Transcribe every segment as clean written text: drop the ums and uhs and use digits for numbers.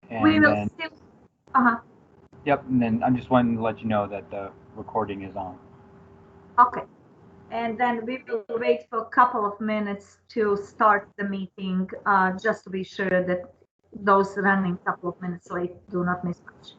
We And will then, still, yep, and then I'm just wanting to let you know that the recording is on. okay. And then we will wait for a couple of minutes to start the meeting, just to be sure that those running a couple of minutes late do not miss much.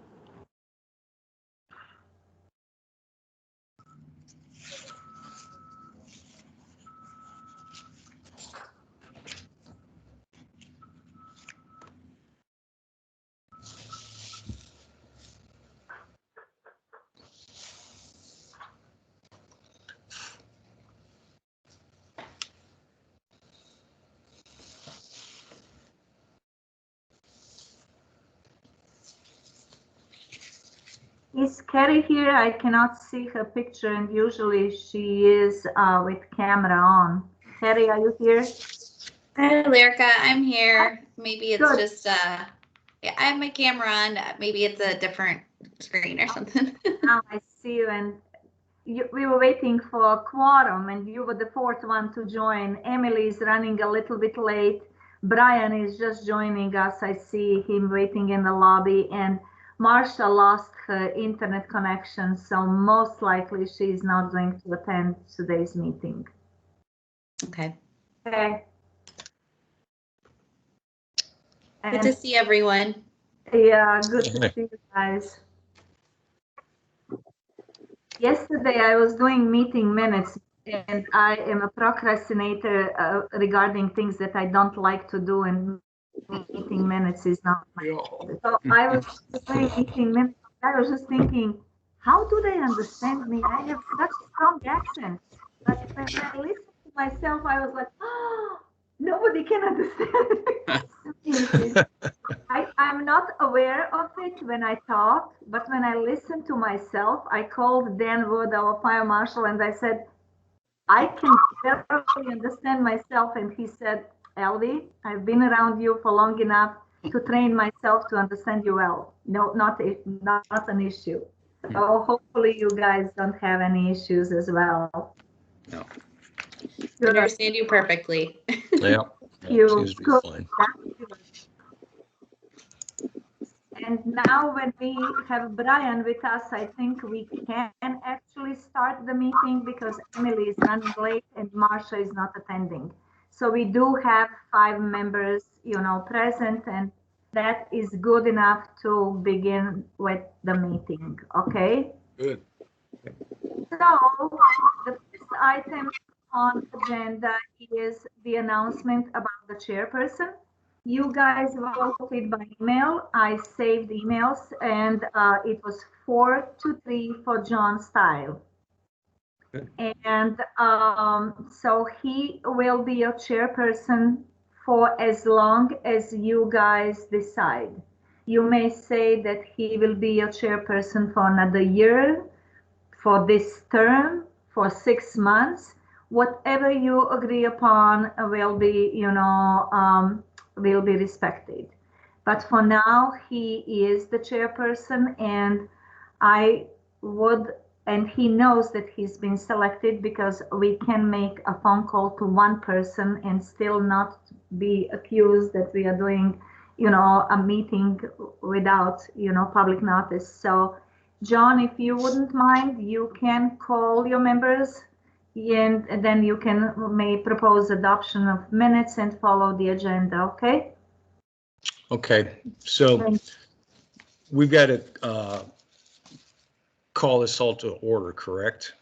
Is Carrie here? I cannot see her picture, and usually she is with camera on. Carrie, are you here? Hi, Lyrica, I'm here. Maybe it's Good. just, yeah, I have my camera on. Maybe it's a different screen or something. Now I see you, and we were waiting for a quorum, and you were the fourth one to join. Emily is running a little bit late. Brian is just joining us. I see him waiting in the lobby, and Marsha lost her internet connection, so most likely she is not going to attend today's meeting. Okay. Okay. Good to see everyone. Yeah, good to see you guys. Yesterday I was doing meeting minutes, and I am a procrastinator regarding things that I don't like to do, and meeting minutes is not my favorite. So I was doing meeting minutes. I was just thinking, how do they understand me? I have such strong accent. But when I listened to myself, I was like, oh, nobody can understand me. I'm not aware of it when I talk, but when I listen to myself, I called Dan Wood, our fire marshal, and I said, I can barely understand myself. And he said, Elvie, I've been around you for long enough to train myself to understand you well. No, not an issue. So hopefully you guys don't have any issues as well. No. I understand you perfectly. Yeah. Seems to be fine. And now when we have Brian with us, I think we can actually start the meeting because Emily is running late and Marsha is not attending. So we do have 5 members, present, and that is good enough to begin with the meeting, okay? Good. So the first item on the agenda is the announcement about the chairperson. You guys voted by email. I saved emails, and it was 4-3 for John Style. Good. And so he will be your chairperson for as long as you guys decide. You may say that he will be your chairperson for another year, for this term, for 6 months. Whatever you agree upon will be, will be respected. But for now, he is the chairperson, and and he knows that he's been selected because we can make a phone call to one person and still not be accused that we are doing, a meeting without, public notice. So, John, if you wouldn't mind, you can call your members, and then you may propose adoption of minutes and follow the agenda, okay? Okay, so we've got to call this all to order, correct?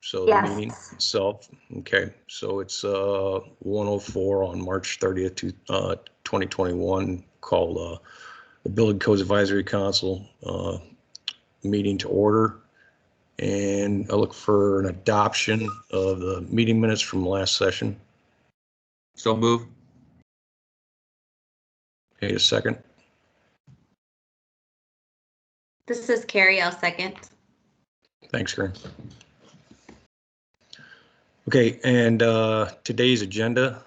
So the Yes. meeting itself, okay, so it's 1:04 on March 30th, 2021, call the Building Codes Advisory Council meeting to order. And I look for an adoption of the meeting minutes from last session. So move. Okay, a second. This is Carrie, I'll second. Thanks, Karen. Okay, and today's agenda,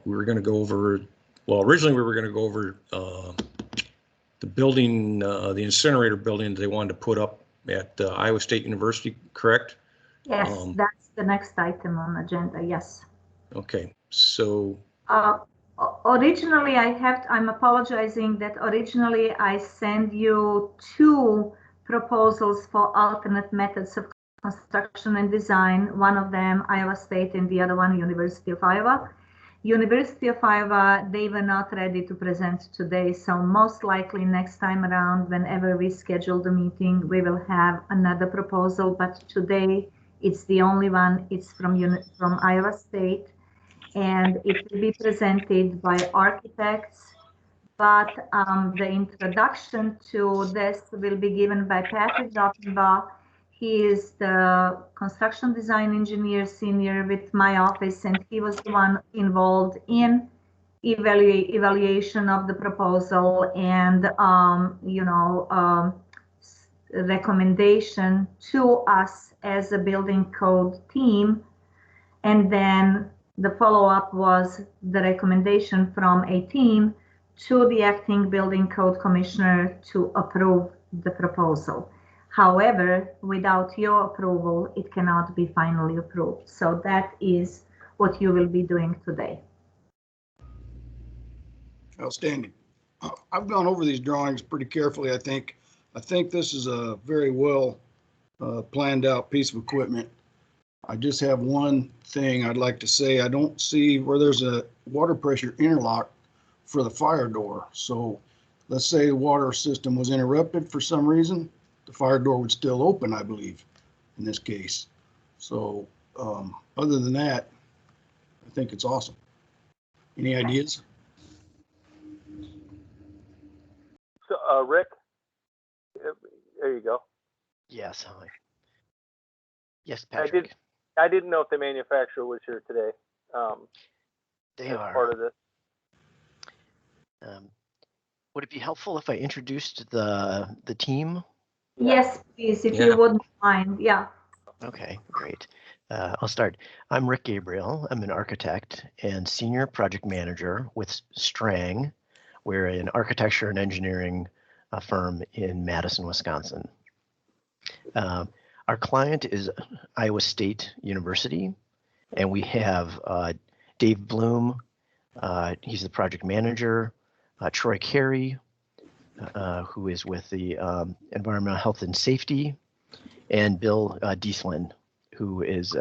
we were going to go over, well, originally we were going to go over the building, the incinerator building they wanted to put up at Iowa State University, correct? Yes, that's the next item on the agenda, yes. Okay, so. Originally, I'm apologizing that originally I sent you 2 proposals for alternate methods of construction and design. One of them, Iowa State, and the other one, University of Iowa. University of Iowa, they were not ready to present today. So most likely next time around, whenever we schedule the meeting, we will have another proposal. But today, it's the only one. It's from Iowa State. And it will be presented by architects, but the introduction to this will be given by Patrick Doffenbach. He is the construction design engineer senior with my office, and he was the one involved in evaluation of the proposal and recommendation to us as a building code team. And then the follow-up was the recommendation from a team to the acting building code commissioner to approve the proposal. However, without your approval, it cannot be finally approved. So that is what you will be doing today. Outstanding. I've gone over these drawings pretty carefully. I think this is a very well planned out piece of equipment. I just have one thing I'd like to say. I don't see where there's a water pressure interlock for the fire door. So let's say the water system was interrupted for some reason, the fire door would still open, I believe, in this case. So other than that, I think it's awesome. Any ideas? So, Rick, there you go. Yes, hi. Yes, Patrick. I didn't know if the manufacturer was here today. They as are. part of this. Would it be helpful if I introduced the team? Yes, please, if Yeah. you wouldn't mind. Yeah. Okay, great. I'll start. I'm Rick Gabriel. I'm an architect and senior project manager with Strang. We're an architecture and engineering firm in Madison, Wisconsin. Our client is Iowa State University, and we have Dave Bloom. He's the project manager. Troy Carey, who is with the Environmental Health and Safety, and Bill Dieslin, who is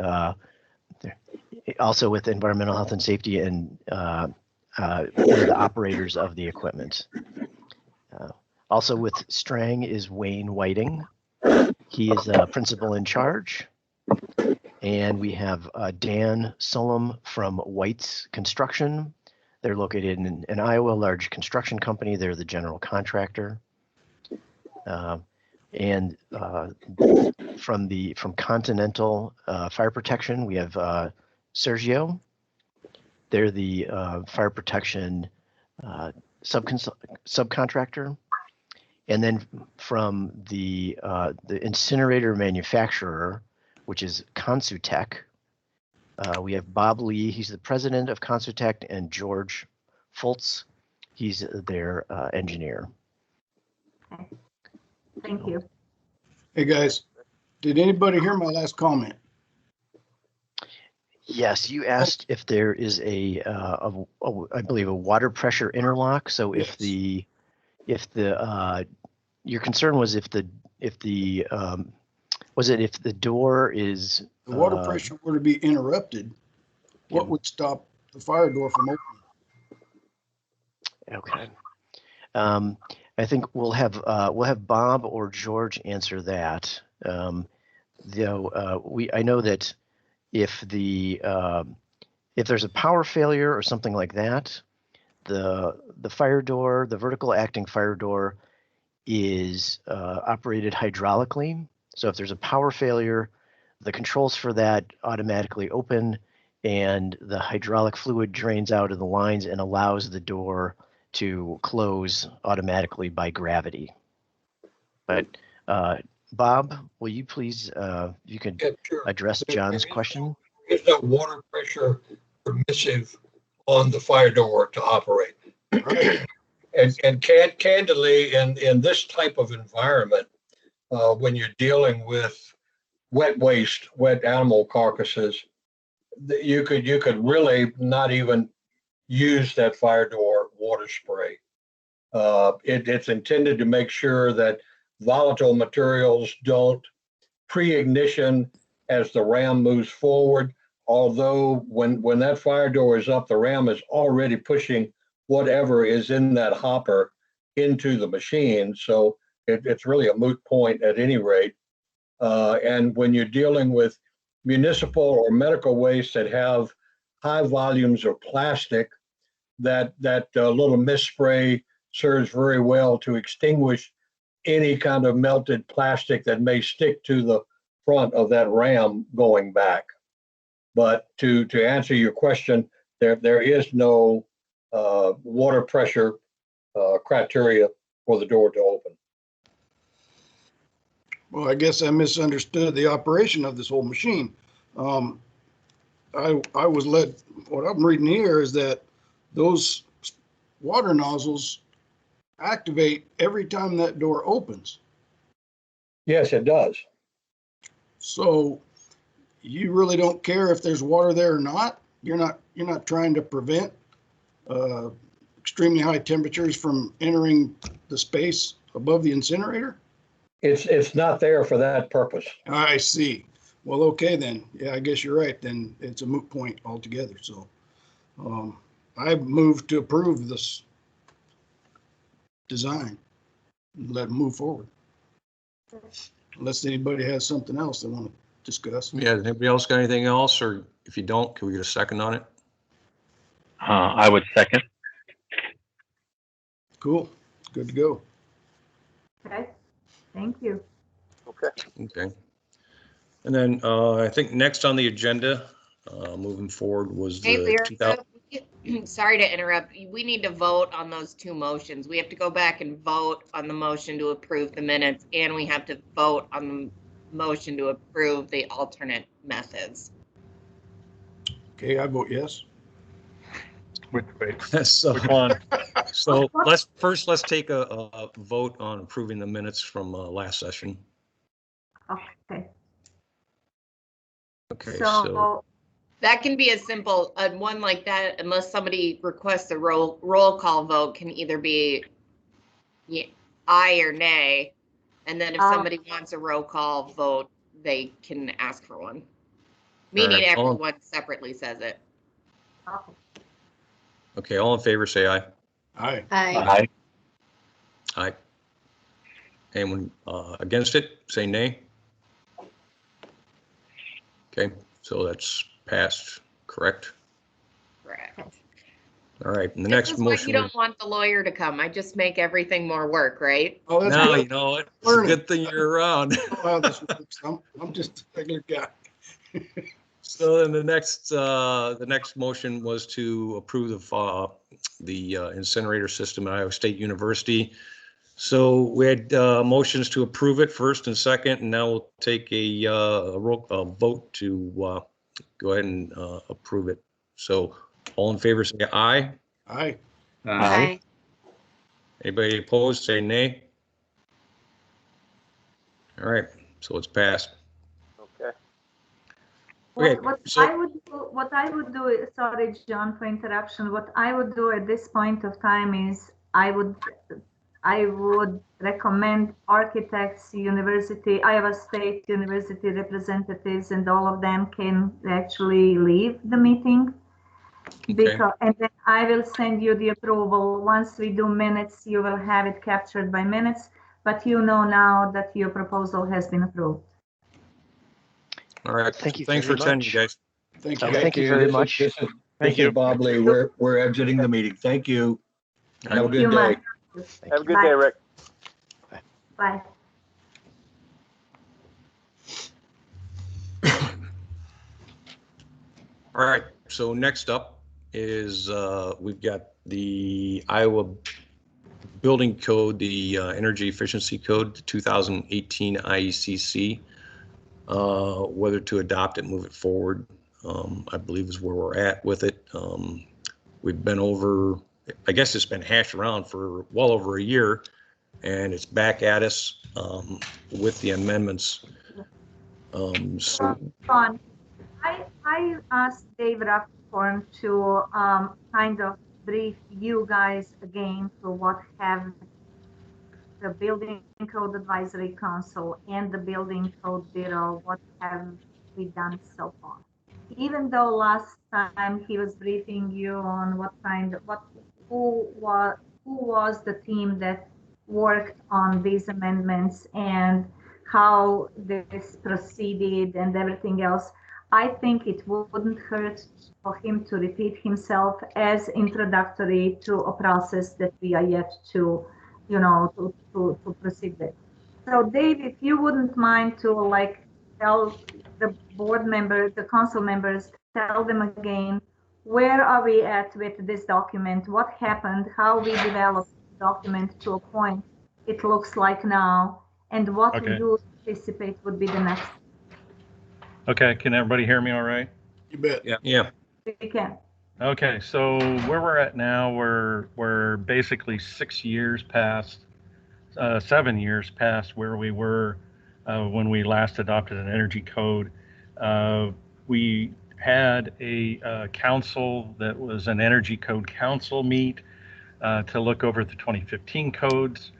also with Environmental Health and Safety and one of the operators of the equipment. Also with Strang is Wayne Whiting. He is principal in charge. And we have Dan Sullum from White's Construction. They're located in Iowa, a large construction company. They're the general contractor. And from Continental Fire Protection, we have Sergio. They're the fire protection subcontractor. And then from the incinerator manufacturer, which is Consutech, we have Bob Lee. He's the president of Consutech, and George Fultz. He's their engineer. Okay. Thank you. Hey guys, did anybody hear my last comment? Yes, you asked if there is I believe a water pressure interlock. So Yes. if your concern was if the door is The water pressure were to be interrupted, what would stop the fire door from opening? Okay. I think we'll have Bob or George answer that. I know that if there's a power failure or something like that, the fire door, the vertical acting fire door, is operated hydraulically. So if there's a power failure, the controls for that automatically open, and the hydraulic fluid drains out of the lines and allows the door to close automatically by gravity. But Bob, will you please, you could address John's question? There's no water pressure permissive on the fire door to operate. And candidly, in this type of environment, when you're dealing with wet waste, wet animal carcasses, you could really not even use that fire door water spray. It's intended to make sure that volatile materials don't pre-ignition as the ram moves forward. Although when that fire door is up, the ram is already pushing whatever is in that hopper into the machine. So it's really a moot point at any rate. And when you're dealing with municipal or medical waste that have high volumes of plastic, that little mist spray serves very well to extinguish any kind of melted plastic that may stick to the front of that ram going back. But to answer your question, there is no water pressure criteria for the door to open. Well, I guess I misunderstood the operation of this whole machine. I was led, what I'm reading here is that those water nozzles activate every time that door opens. Yes, it does. So you really don't care if there's water there or not? You're not trying to prevent extremely high temperatures from entering the space above the incinerator? It's not there for that purpose. I see. Well, okay then. Yeah, I guess you're right. Then it's a moot point altogether. So I move to approve this design and let it move forward. Unless anybody has something else they want to discuss. Yeah, does anybody else got anything else? Or if you don't, can we get a second on it? I would second. Cool. Good to go. Okay, thank you. Okay. Okay. And then I think next on the agenda, moving forward, was Hey, the 2000. sorry to interrupt. We need to vote on those two motions. We have to go back and vote on the motion to approve the minutes, and we have to vote on the motion to approve the alternate methods. Okay, I vote yes. Wait. So, Which one? so let's take a vote on approving the minutes from last session. Okay. Okay, So That can be a simple one like that, unless somebody requests a roll call vote, can either be aye or nay. And then if somebody wants a roll call vote, they can ask for one. Meaning right, everyone separately says it. Okay, all in favor, say aye. Aye. Aye. Aye. Anyone against it, say nay. Okay, so that's passed, correct? Correct. All right, and the This next is why motion. you don't want the lawyer to come. I just make everything more work, right? Oh, that's No, good. you know what? It's a good thing you're around. I don't know how this works. I'm just a regular guy. So then the next motion was to approve the incinerator system at Iowa State University. So we had motions to approve it first and second, and now we'll take a vote to go ahead and approve it. So all in favor, say aye. Aye. Aye. Anybody opposed, say nay. All right, so it's passed. Okay. Okay, what so I would do, sorry, John, for interruption. What I would do at this point of time is I would recommend architects, university, Iowa State University representatives, and all of them can actually leave the meeting. okay. And then I will send you the approval. Once we do minutes, you will have it captured by minutes, but you know now that your proposal has been approved. All right. Thank you Thanks for very attending, much. guys. Thank you. Thank you very This is- much. This is Thank you. Bob Lee. We're exiting the meeting. Thank you. Have a Thank good you, day. Matt. Have a good Bye. day, Rick. Bye. All right, so next up is we've got the Iowa Building Code, the Energy Efficiency Code, the 2018 IECC. Whether to adopt it, move it forward, I believe is where we're at with it. We've been over, I guess it's been hashed around for well over a year, and it's back at us with the amendments. So Ron, I asked Dave Ruff Osborne to kind of brief you guys again to what have the Building Code Advisory Council and the Building Code Bureau, what have we done so far? Even though last time he was briefing you on who was the team that worked on these amendments and how this proceeded and everything else, I think it wouldn't hurt for him to repeat himself as introductory to a process that we are yet to, to proceed with. So Dave, if you wouldn't mind to tell the board members, the council members, tell them again, where are we at with this document? What happened? How we developed the document to a point it looks like now, and what Okay. you anticipate would be the next. Okay, can everybody hear me all right? You bet. Yeah. We can. Okay, so where we're at now, we're basically 6 years past, 7 years past where we were when we last adopted an energy code. We had a council that was an energy code council meet to look over the 2015 codes.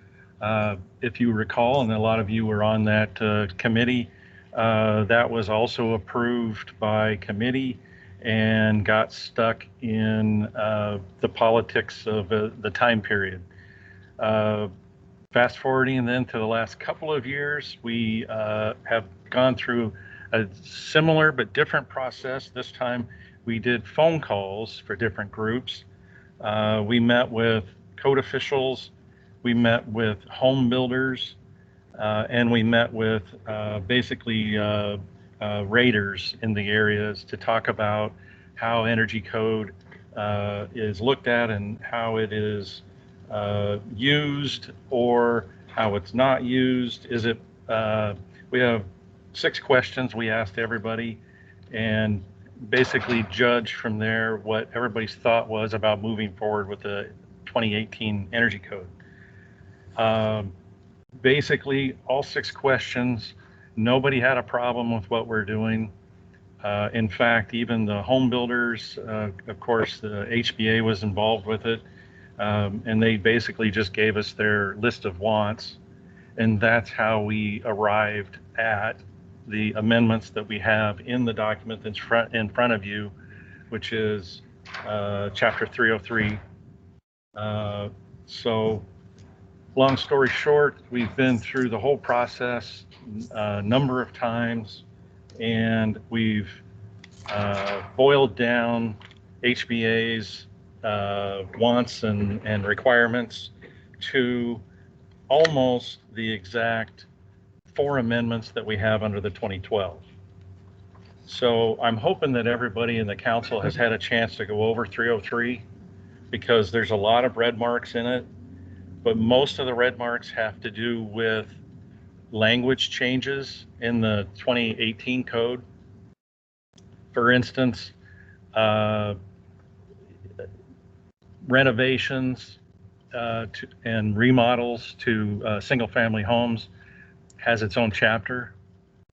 If you recall, and a lot of you were on that committee, that was also approved by committee and got stuck in the politics of the time period. Fast forwarding then to the last couple of years, we have gone through a similar but different process. This time we did phone calls for different groups. We met with code officials, we met with home builders, and we met with basically raters in the areas to talk about how energy code is looked at and how it is used or how it's not used. Is it, we have 6 questions we asked everybody and basically judge from there what everybody's thought was about moving forward with the 2018 energy code. Basically, all 6 questions, nobody had a problem with what we're doing. In fact, even the home builders, of course, the HBA was involved with it, and they basically just gave us their list of wants, and that's how we arrived at the amendments that we have in the document that's in front of you, which is Chapter 303. So, long story short, we've been through the whole process a number of times, and we've boiled down HBA's wants and requirements to almost the exact 4 amendments that we have under the 2012. So I'm hoping that everybody in the council has had a chance to go over 303 because there's a lot of red marks in it, but most of the red marks have to do with language changes in the 2018 code. For instance, renovations and remodels to single-family homes has its own chapter,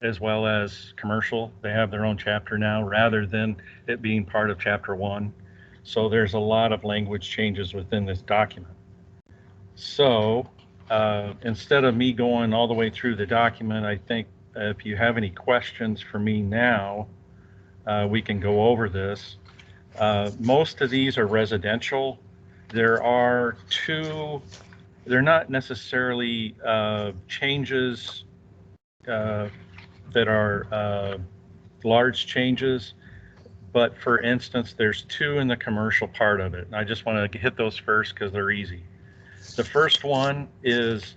as well as commercial. They have their own chapter now rather than it being part of Chapter 1. So there's a lot of language changes within this document. So instead of me going all the way through the document, I think if you have any questions for me now, we can go over this. Most of these are residential. There are 2, they're not necessarily changes that are large changes, but for instance, there's 2 in the commercial part of it. And I just want to hit those first because they're easy. The first one is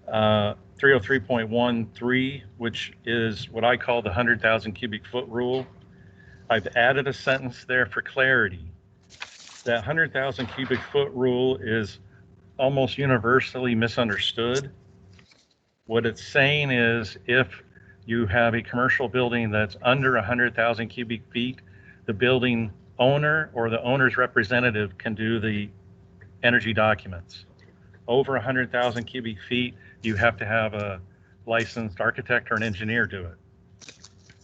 303.13, which is what I call the 100,000 cubic foot rule. I've added a sentence there for clarity. That 100,000 cubic foot rule is almost universally misunderstood. What it's saying is if you have a commercial building that's under 100,000 cubic feet, the building owner or the owner's representative can do the energy documents. Over 100,000 cubic feet, you have to have a licensed architect or an engineer do it.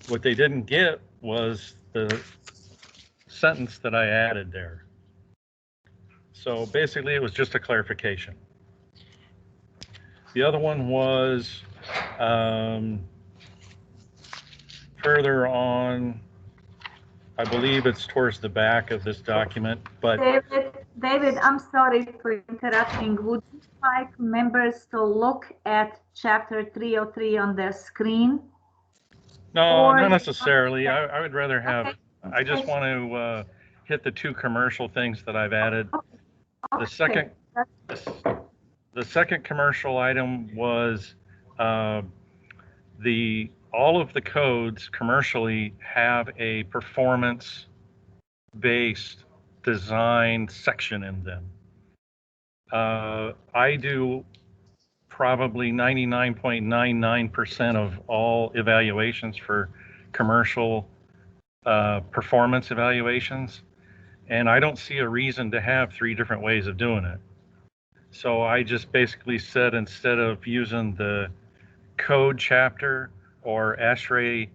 What they didn't get was the sentence that I added there. So basically, it was just a clarification. The other one was further on, I believe it's towards the back of this document, but David, I'm sorry for interrupting. Would you like members to look at chapter 303 on the screen? no, Or- not necessarily. I would rather have, Okay. I just want to hit the two commercial things that I've added. The second, the second commercial item was all of the codes commercially have a performance-based design section in them. I do probably 99.99% of all evaluations for commercial performance evaluations, and I don't see a reason to have 3 different ways of doing it. So I just basically said, instead of using the code chapter or ASHRAE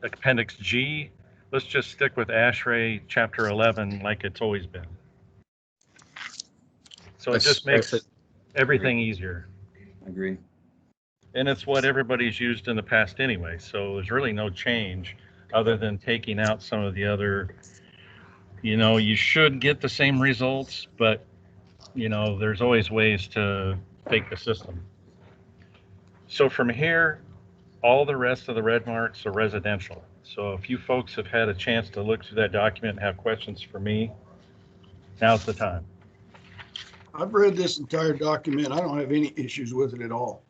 Appendix G, let's just stick with ASHRAE Chapter 11 like it's always been. So it just makes everything easier. I agree. And it's what everybody's used in the past anyway, so there's really no change other than taking out some of the other, you should get the same results, but, there's always ways to fake the system. So from here, all the rest of the red marks are residential. So if you folks have had a chance to look through that document and have questions for me, now's the time. I've read this entire document. I don't have any issues with it at all.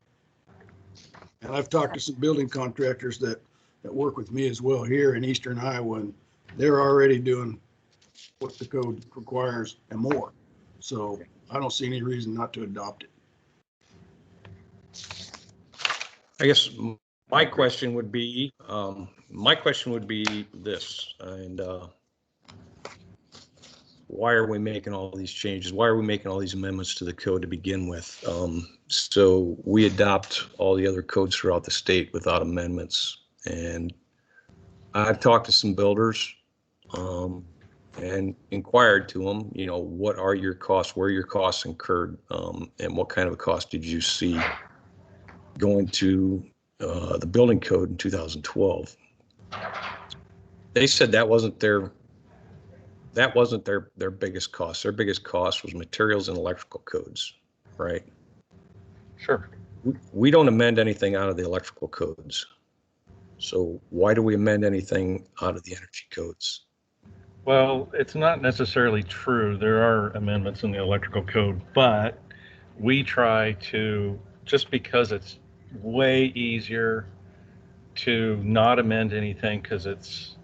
And I've talked to some building contractors that work with me as well here in Eastern Iowa, and they're already doing what the code requires and more. So I don't see any reason not to adopt it. I guess my question would be this, and why are we making all these changes? Why are we making all these amendments to the code to begin with? So we adopt all the other codes throughout the state without amendments. And I've talked to some builders and inquired to them, what are your costs, where are your costs incurred, and what kind of a cost did you see going to the building code in 2012. They said that wasn't their biggest cost. Their biggest cost was materials and electrical codes, right? Sure. We don't amend anything out of the electrical codes. So why do we amend anything out of the energy codes? Well, it's not necessarily true. There are amendments in the electrical code, but we try to, just because it's way easier to not amend anything, because it's,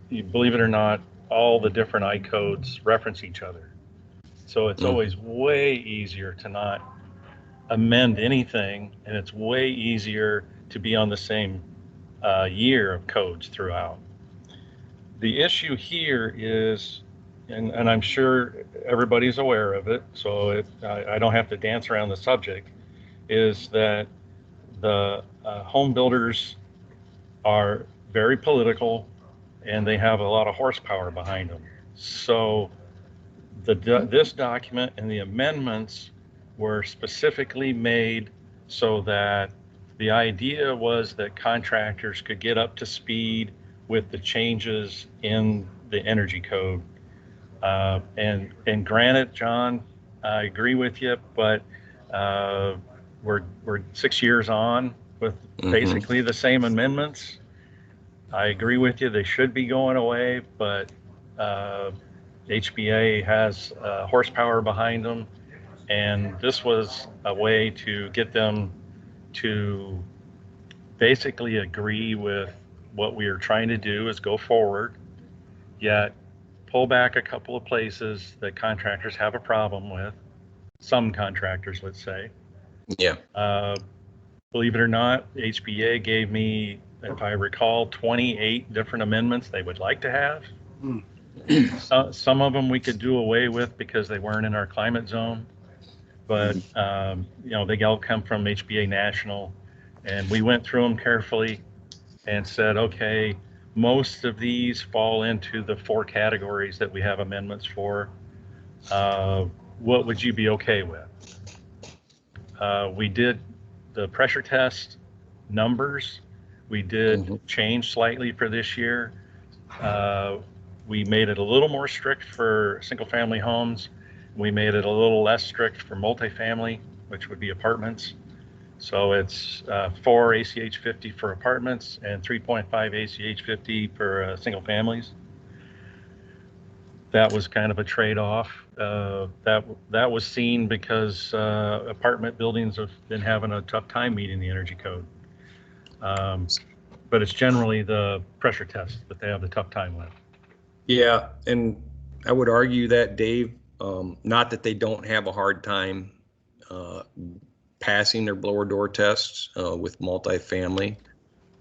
you believe it or not, all the different I codes reference each other. So it's always way easier to not amend anything, and it's way easier to be on the same year of codes throughout. The issue here is, and I'm sure everybody's aware of it, so I don't have to dance around the subject, is that the home builders are very political and they have a lot of horsepower behind them. So this document and the amendments were specifically made so that the idea was that contractors could get up to speed with the changes in the energy code. And granted, John, I agree with you, but we're 6 years on with basically the same amendments. I agree with you, they should be going away, but HBA has horsepower behind them, and this was a way to get them to basically agree with what we are trying to do is go forward, yet pull back a couple of places that contractors have a problem with. Some contractors, let's say. Yeah. Believe it or not, HBA gave me, if I recall, 28 different amendments they would like to have. Some of them we could do away with because they weren't in our climate zone, but they all come from HBA National, and we went through them carefully and said, okay, Most of these fall into the 4 categories that we have amendments for. What would you be okay with? We did the pressure test numbers. We did change slightly for this year. We made it a little more strict for single family homes. We made it a little less strict for multifamily, which would be apartments. So it's 4 ACH 50 for apartments and 3.5 ACH 50 for single families. That was kind of a trade-off. That was seen because apartment buildings have been having a tough time meeting the energy code. But it's generally the pressure test that they have the tough time with. Yeah, and I would argue that, Dave, not that they don't have a hard time passing their blower door tests with multifamily,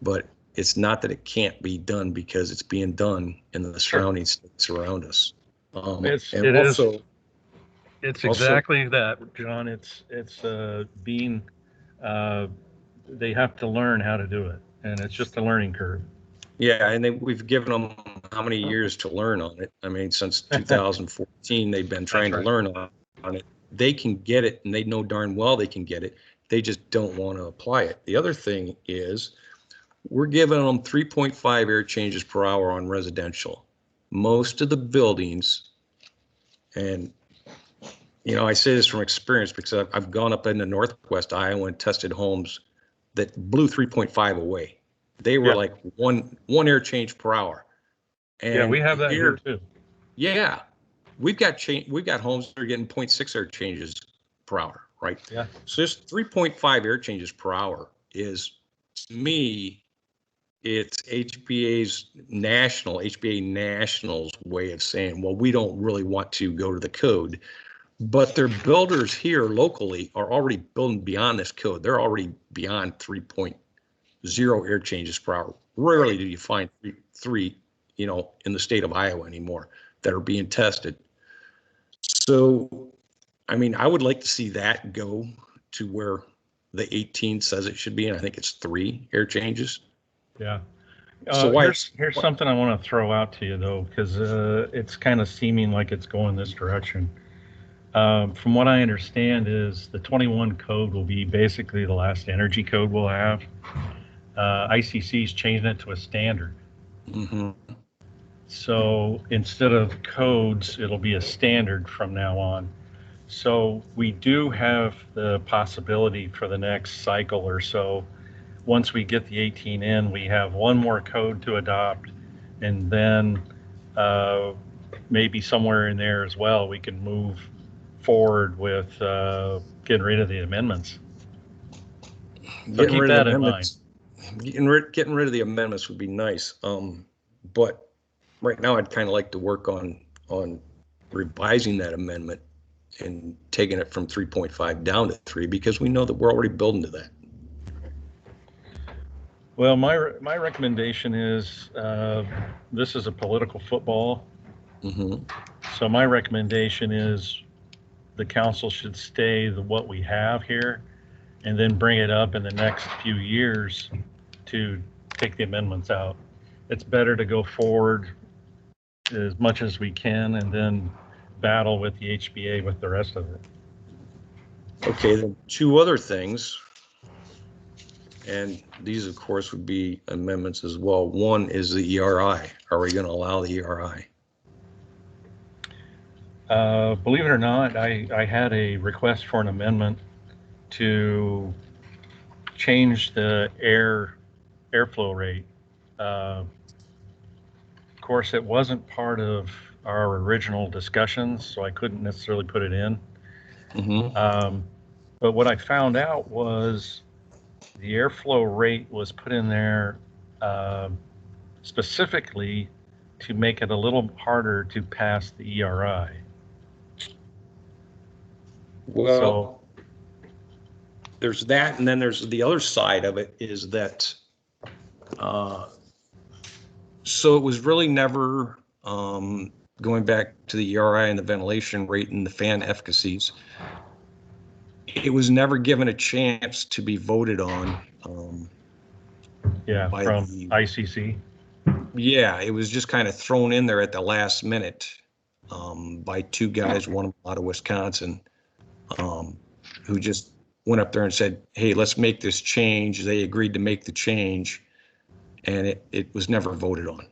but it's not that it can't be done because it's being done in the surrounding states around us. It's exactly that, John. It's being they have to learn how to do it, and it's just a learning curve. Yeah, and we've given them how many years to learn on it? I mean, since 2014, they've been trying to learn on it. They can get it, and they know darn well they can get it. They just don't want to apply it. The other thing is we're giving them 3.5 air changes per hour on residential. Most of the buildings, and you know, I say this from experience because I've gone up into Northwest Iowa and tested homes that blew 3.5 away. They were like one air change per hour. And yeah, we have that here too. Yeah, we've got homes that are getting 0.6 air changes per hour, right? Yeah. So this 3.5 air changes per hour is, to me, it's HBA National's way of saying, well, we don't really want to go to the code. But their builders here locally are already building beyond this code. They're already beyond 3.0 air changes per hour. Rarely do you find three, you know, in the state of Iowa anymore that are being tested. So, I mean, I would like to see that go to where the 18 says it should be, and I think it's 3 air changes. Yeah. So here's something I want to throw out to you though, because it's kind of seeming like it's going this direction. From what I understand is the 21 code will be basically the last energy code we'll have. ICC is changing it to a standard. Mm-hmm. So instead of codes, it'll be a standard from now on. So we do have the possibility for the next cycle or so, once we get the 18 in, we have one more code to adopt, and then maybe somewhere in there as well, we can move forward with getting rid of the amendments. So keep that in mind. Getting rid of the amendments would be nice. But right now I'd kind of like to work on revising that amendment and taking it from 3.5 down to 3, because we know that we're already building to that. Well, my recommendation is this is a political football. Mm-hmm. So my recommendation is the council should stay what we have here, and then bring it up in the next few years to take the amendments out. It's better to go forward as much as we can and then battle with the HBA with the rest of it. Okay, then 2 other things, and these of course would be amendments as well. One is the ERI. Are we going to allow the ERI? Believe it or not, I had a request for an amendment to change the airflow rate. Of course, it wasn't part of our original discussions, so I couldn't necessarily put it in. Mm-hmm. But what I found out was the airflow rate was put in there specifically to make it a little harder to pass the ERI. Well, so, there's that, and then there's the other side of it is that so it was really never going back to the ERI and the ventilation rate and the fan efficacies. It was never given a chance to be voted on. Yeah, from the ICC. Yeah, it was just kind of thrown in there at the last minute by two guys, one out of Wisconsin, who just went up there and said, hey, let's make this change. They agreed to make the change, and it was never voted on.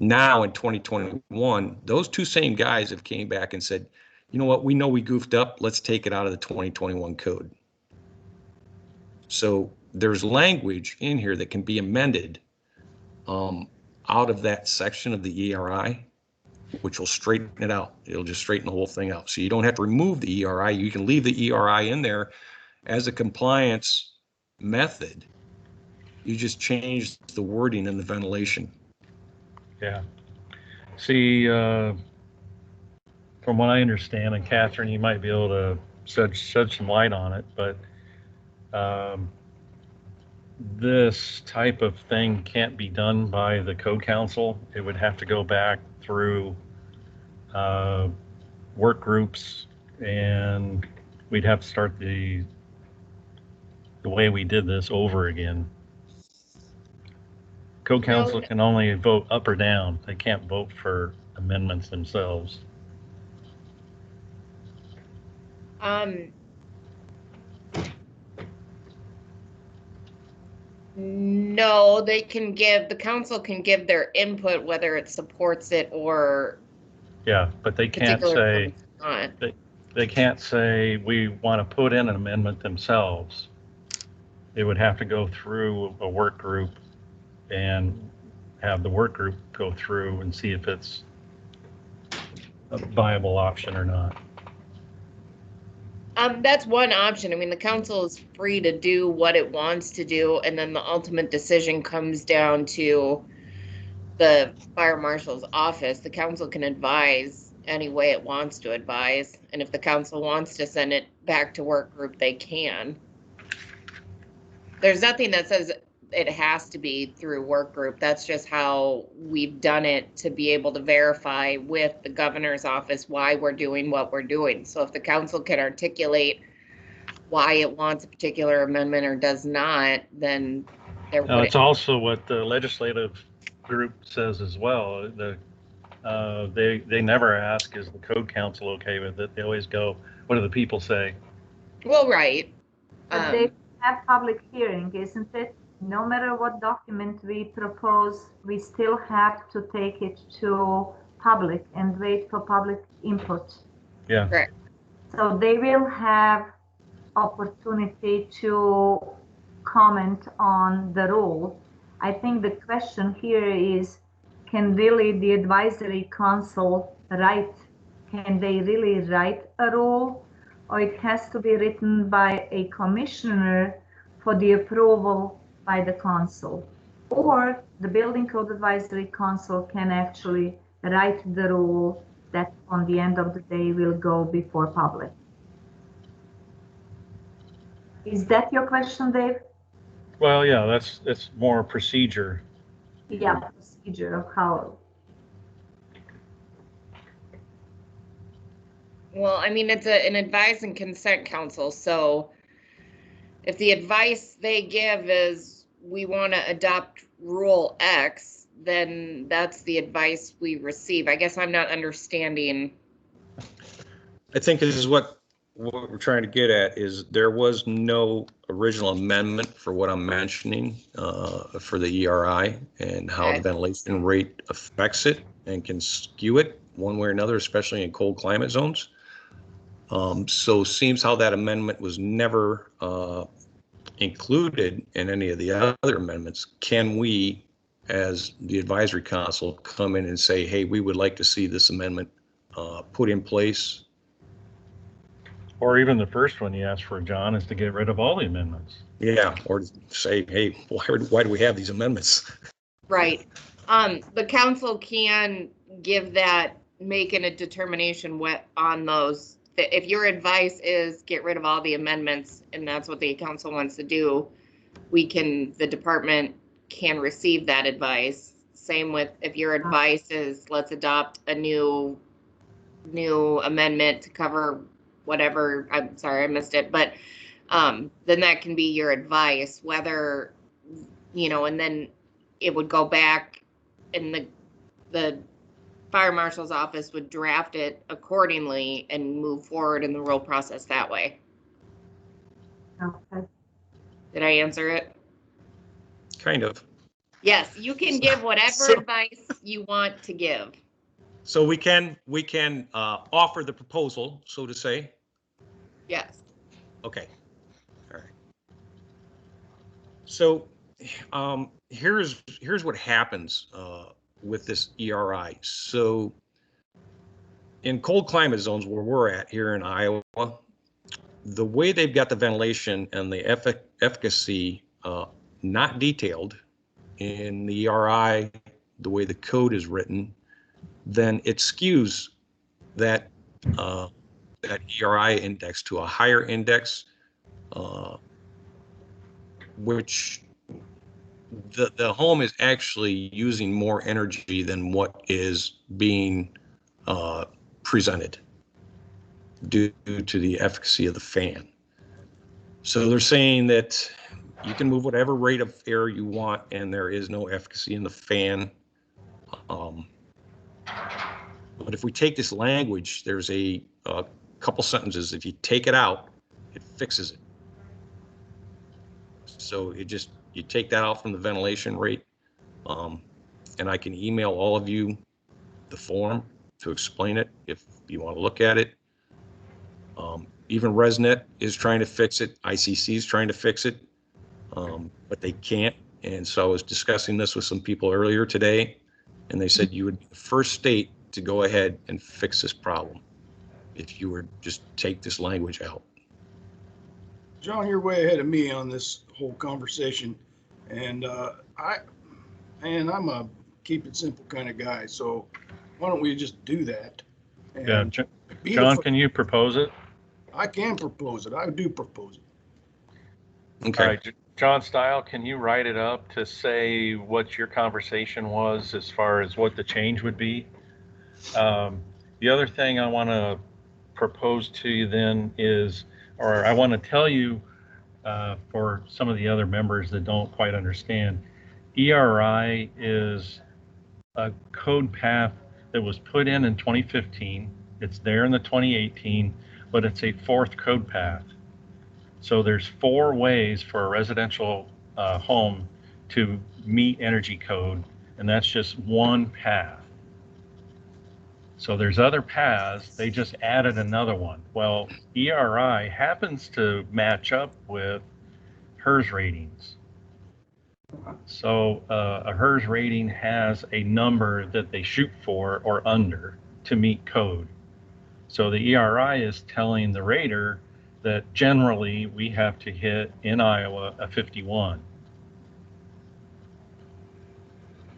Now in 2021, those two same guys have came back and said, you know what, we know we goofed up. Let's take it out of the 2021 code. So there's language in here that can be amended out of that section of the ERI, which will straighten it out. It'll just straighten the whole thing out. So you don't have to remove the ERI. You can leave the ERI in there as a compliance method. You just change the wording and the ventilation. Yeah. See, from what I understand, and Catherine, you might be able to shed some light on it, but this type of thing can't be done by the code council. It would have to go back through work groups, and we'd have to start the way we did this over again. Code council can only vote up or down. They can't vote for amendments themselves. No, they can give, the council can give their input, whether it supports it or. Yeah, but they can't say, they can't say we want to put in an amendment themselves. It would have to go through a work group and have the work group go through and see if it's a viable option or not. That's one option. I mean, the council is free to do what it wants to do, and then the ultimate decision comes down to the fire marshal's office. The council can advise any way it wants to advise, and if the council wants to send it back to work group, they can. There's nothing that says it has to be through work group. That's just how we've done it to be able to verify with the governor's office why we're doing what we're doing. So if the council can articulate why it wants a particular amendment or does not, then it's also what the legislative group says as well. They never ask, is the code council okay with it? They always go, what do the people say? Well, right. But they have public hearing, isn't it? No matter what document we propose, we still have to take it to public and wait for public input. Yeah. Correct. So they will have opportunity to comment on the rule. I think the question here is, can really the advisory council can they really write a rule, or it has to be written by a commissioner for the approval by the council, or the Building Code Advisory Council can actually write the rule that on the end of the day will go before public. Is that your question, Dave? Well, yeah, it's more procedure. Yeah, procedure of how. Well, I mean, it's an advise and consent council. So if the advice they give is we want to adopt rule X, then that's the advice we receive. I guess I'm not understanding. I think this is what we're trying to get at is there was no original amendment for what I'm mentioning for the ERI and how the ventilation rate affects it and can skew it one way or another, especially in cold climate zones. So seems how that amendment was never included in any of the other amendments. Can we, as the advisory council, come in and say, hey, we would like to see this amendment put in place? Or even the first one you asked for, John, is to get rid of all the amendments. Yeah, or say, hey, why do we have these amendments? Right. The council can give that, making a determination on those. If your advice is get rid of all the amendments and that's what the council wants to do, the department can receive that advice. Same with if your advice is let's adopt a new amendment to cover whatever, I'm sorry, I missed it, but then that can be your advice, whether, and then it would go back and the fire marshal's office would draft it accordingly and move forward in the role process that way. Okay. Did I answer it? Kind of. Yes, you can give whatever So- advice you want to give. So we can offer the proposal, so to say. Yes. Okay. All right. So here's what happens with this ERI. So in cold climate zones where we're at here in Iowa, the way they've got the ventilation and the efficacy not detailed in the ERI, the way the code is written, then it skews that that ERI index to a higher index, which the home is actually using more energy than what is being presented due to the efficacy of the fan. So they're saying that you can move whatever rate of air you want, and there is no efficacy in the fan. But if we take this language, there's a couple sentences. If you take it out, it fixes it. So you take that out from the ventilation rate, and I can email all of you the form to explain it if you want to look at it. Even ResNet is trying to fix it. ICC is trying to fix it, but they can't. And so I was discussing this with some people earlier today, and they said you would be the first state to go ahead and fix this problem if you were just take this language out. John, you're way ahead of me on this whole conversation, and I'm a keep it simple kind of guy. So why don't we just do that? Yeah, John, can you propose it? I can propose it. I do propose it. Okay. All right, John Style, can you write it up to say what your conversation was as far as what the change would be? The other thing I want to propose to you then is, or I want to tell you for some of the other members that don't quite understand, ERI is a code path that was put in 2015. It's there in the 2018, but it's a fourth code path. So there's 4 ways for a residential home to meet energy code, and that's just one path. So there's other paths, they just added another one. Well, ERI happens to match up with HERS ratings. So a HERS rating has a number that they shoot for or under to meet code. So the ERI is telling the rater that generally we have to hit in Iowa a 51.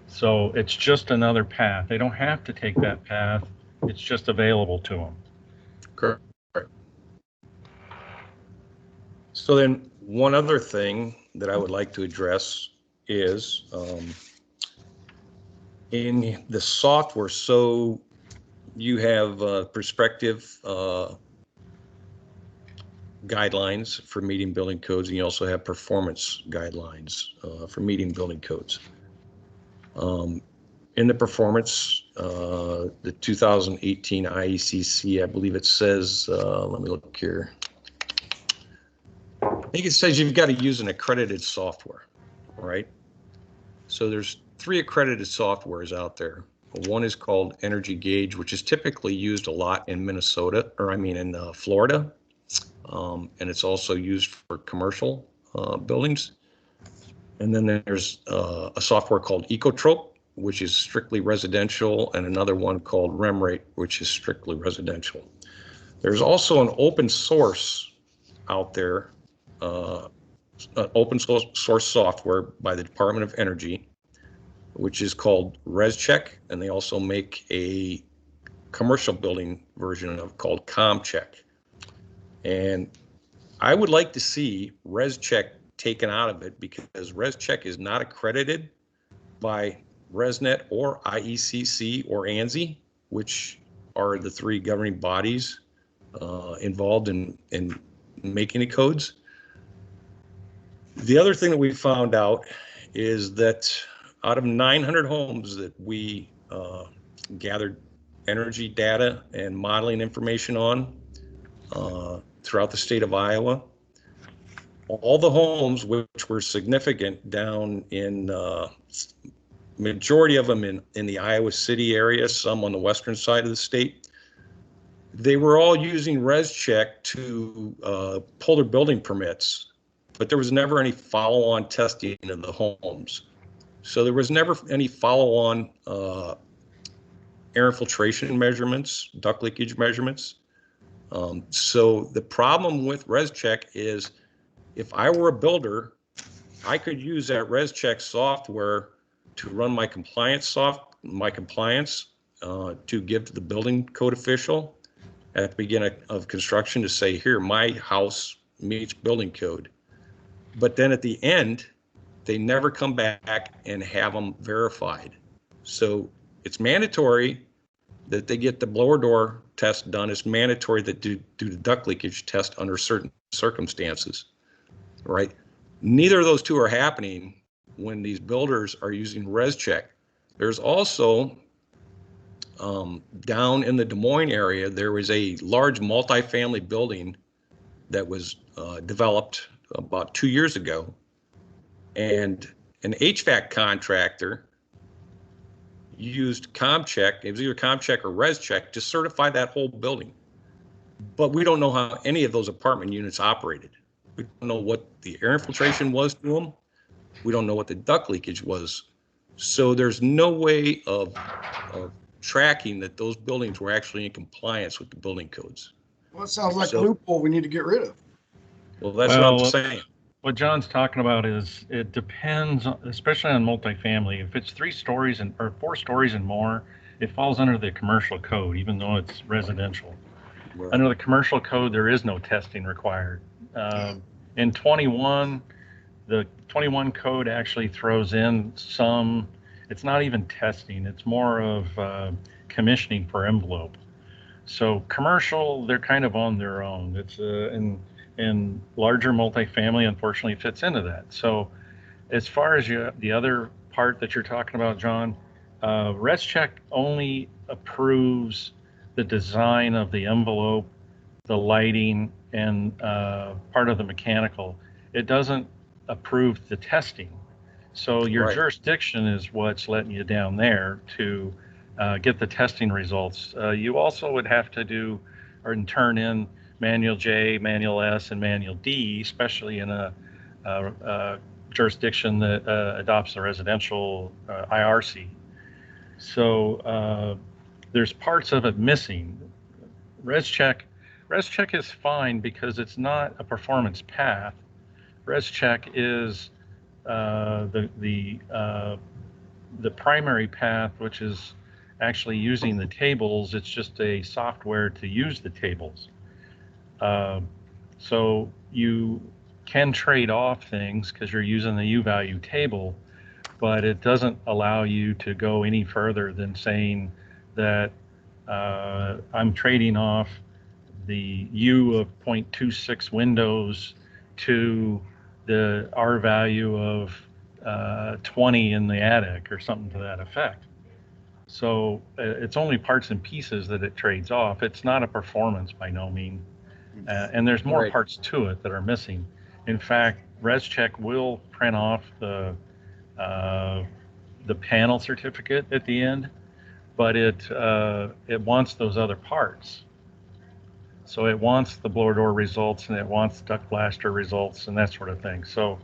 So it's just another path. They don't have to take that path. It's just available to them. Correct. So then one other thing that I would like to address is in the software. So you have perspective guidelines for meeting building codes, and you also have performance guidelines for meeting building codes. In the performance, the 2018 IECC, I believe it says, let me look here. I think it says you've got to use an accredited software, right? So there's 3 accredited softwares out there. One is called Energy Gauge, which is typically used a lot in Minnesota, or I mean in Florida. And it's also used for commercial buildings. And then there's a software called Ecotrope, which is strictly residential, and another one called RemRate, which is strictly residential. There's also an open source out there, open source software by the Department of Energy, which is called ResCheck, and they also make a commercial building version of called ComCheck. And I would like to see ResCheck taken out of it because ResCheck is not accredited by ResNet or IECC or ANSI, which are the 3 governing bodies involved in making the codes. The other thing that we found out is that out of 900 homes that we gathered energy data and modeling information on throughout the state of Iowa, all the homes which were significant down in majority of them in the Iowa City area, some on the western side of the state, they were all using ResCheck to pull their building permits, but there was never any follow-on testing of the homes. So there was never any follow-on air infiltration measurements, duct leakage measurements. So the problem with ResCheck is, if I were a builder, I could use that ResCheck software to run my compliance to give to the building code official at the beginning of construction to say, here, my house meets building code. But then at the end, they never come back and have them verified. So it's mandatory that they get the blower door test done. It's mandatory that do the duct leakage test under certain circumstances, right? Neither of those two are happening when these builders are using ResCheck. There's also, down in the Des Moines area, there was a large multifamily building that was developed about 2 years ago. And an HVAC contractor used ComCheck, it was either ComCheck or ResCheck, to certify that whole building. But we don't know how any of those apartment units operated. We don't know what the air infiltration was to them. We don't know what the duct leakage was. So there's no way of tracking that those buildings were actually in compliance with the building codes. Well, it sounds like a loophole we need to get rid of. Well, that's what I'm saying. What John's talking about is it depends, especially on multifamily. If it's 3 stories or 4 stories and more, it falls under the commercial code, even though it's residential. Right. Under the commercial code, there is no testing required. In 21, the 21 code actually throws in some, it's not even testing, it's more of commissioning for envelope. So commercial, they're kind of on their own. It's and larger multifamily, unfortunately, fits into that. So as far as the other part that you're talking about, John, ResCheck only approves the design of the envelope, the lighting, and part of the mechanical. It doesn't approve the testing. So your jurisdiction is what's letting you down there to get the testing results. You also would have to do or turn in Manual J, Manual S, and Manual D, especially in a jurisdiction that adopts the residential IRC. So there's parts of it missing. ResCheck is fine because it's not a performance path. ResCheck is the primary path, which is actually using the tables. It's just a software to use the tables. So you can trade off things because you're using the U-value table, but it doesn't allow you to go any further than saying that I'm trading off the U of 0.26 windows to the R value of 20 in the attic or something to that effect. So it's only parts and pieces that it trades off. It's not a performance by no means. And there's more parts to it that are missing. In fact, ResCheck will print off the panel certificate at the end, but it wants those other parts. So it wants the blower door results, and it wants duct blaster results, and that sort of thing. So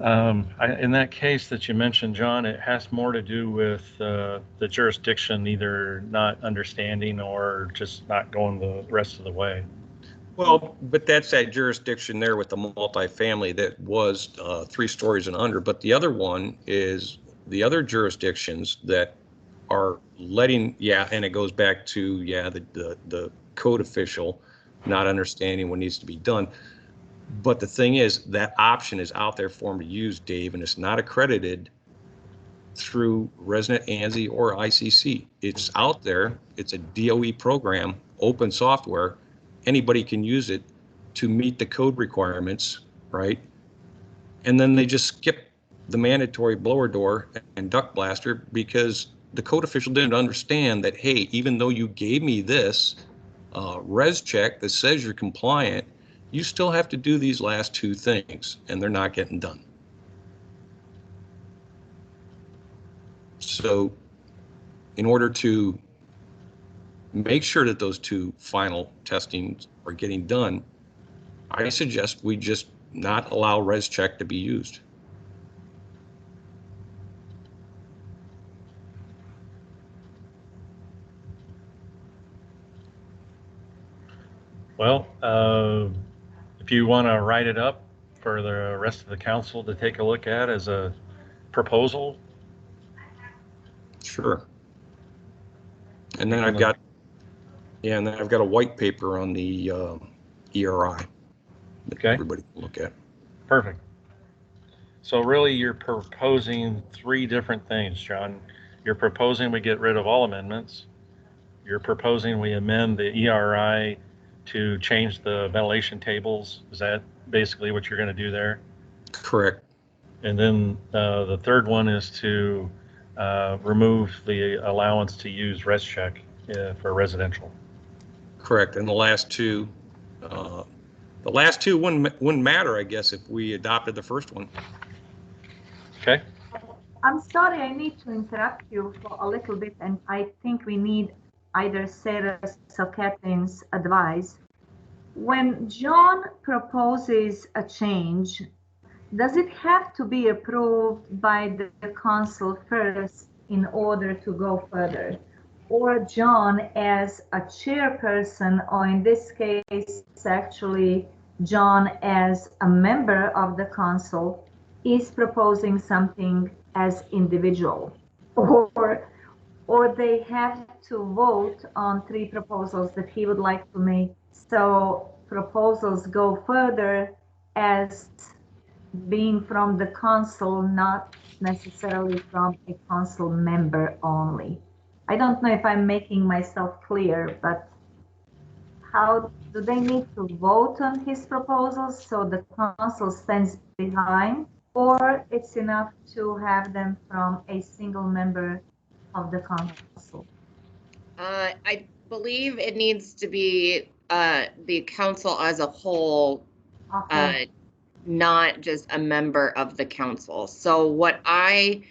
in that case that you mentioned, John, it has more to do with the jurisdiction either not understanding or just not going the rest of the way. Well, but that's that jurisdiction there with the multifamily that was 3 stories and under. But the other one is the other jurisdictions that are letting, and it goes back to, the code official not understanding what needs to be done. But the thing is, that option is out there for them to use, Dave, and it's not accredited through Resident ANSI or ICC. It's out there. It's a DOE program, open software. Anybody can use it to meet the code requirements, right? And then they just skip the mandatory blower door and duct blaster because the code official didn't understand that, hey, even though you gave me this res check that says you're compliant, you still have to do these last two things, and they're not getting done. So in order to make sure that those two final testings are getting done, I suggest we just not allow res check to be used. Well, if you want to write it up for the rest of the council to take a look at as a proposal. Sure. And then I've got, yeah, and then I've got a white paper on the ERI that Okay. everybody can look at. Perfect. So really you're proposing three different things, John. You're proposing we get rid of all amendments. You're proposing we amend the ERI to change the ventilation tables. Is that basically what you're going to do there? Correct. And then the third one is to remove the allowance to use res check for residential. Correct. And the last two wouldn't matter, I guess, if we adopted the first one. Okay. I'm sorry, I need to interrupt you for a little bit, and I think we need either Sarah's or Catherine's advice. When John proposes a change, does it have to be approved by the council first in order to go further? Or John as a chairperson, or in this case, actually, John as a member of the council is proposing something as individual? Or they have to vote on three proposals that he would like to make. So proposals go further as being from the council, not necessarily from a council member only. I don't know if I'm making myself clear, but how do they need to vote on his proposals so the council stands behind, or it's enough to have them from a single member of the council? I believe it needs to be the council as a whole, Okay. not just a member of the council. So what I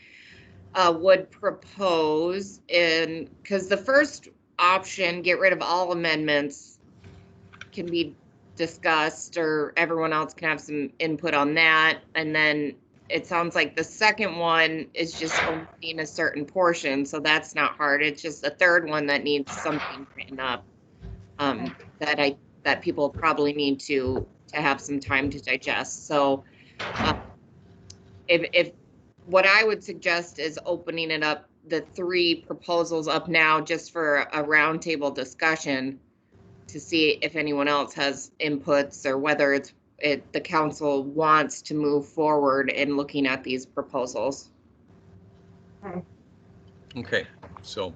would propose, because the first option, get rid of all amendments, can be discussed, or everyone else can have some input on that. And then it sounds like the second one is just omitting a certain portion, so that's not hard. It's just the third one that needs something written up, that people probably need to have some time to digest. So if what I would suggest is opening it up, the three proposals up now, just for a roundtable discussion to see if anyone else has inputs, or whether the council wants to move forward in looking at these proposals. Okay. So,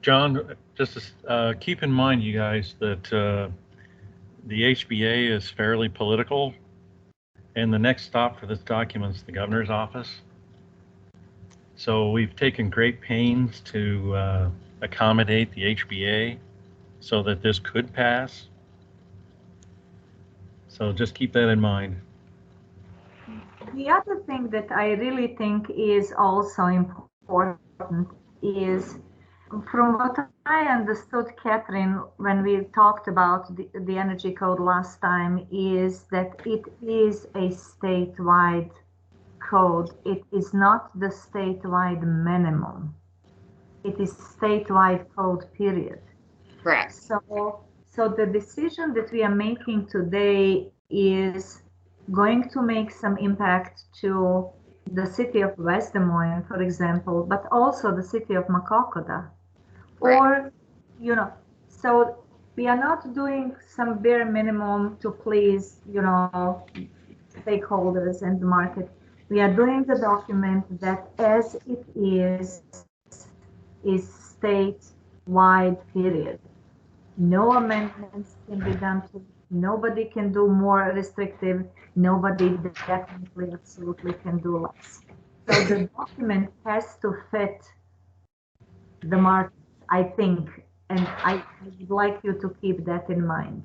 John, just keep in mind, you guys, that the HBA is fairly political, and the next stop for this document is the governor's office. So we've taken great pains to accommodate the HBA so that this could pass. So just keep that in mind. The other thing that I really think is also important is, from what I understood, Catherine, when we talked about the energy code last time, is that it is a statewide code. It is not the statewide minimum. It is statewide code, period. Correct. So the decision that we are making today is going to make some impact to the city of West Des Moines, for example, but also the city of Maquoketa. Or, so we are not doing some bare minimum to please, stakeholders and the market. We are doing the document that, as it is statewide, period. No amendments can be done to it. Nobody can do more restrictive. Nobody definitely, absolutely can do less. So the document has to fit the market, I think, and I would like you to keep that in mind.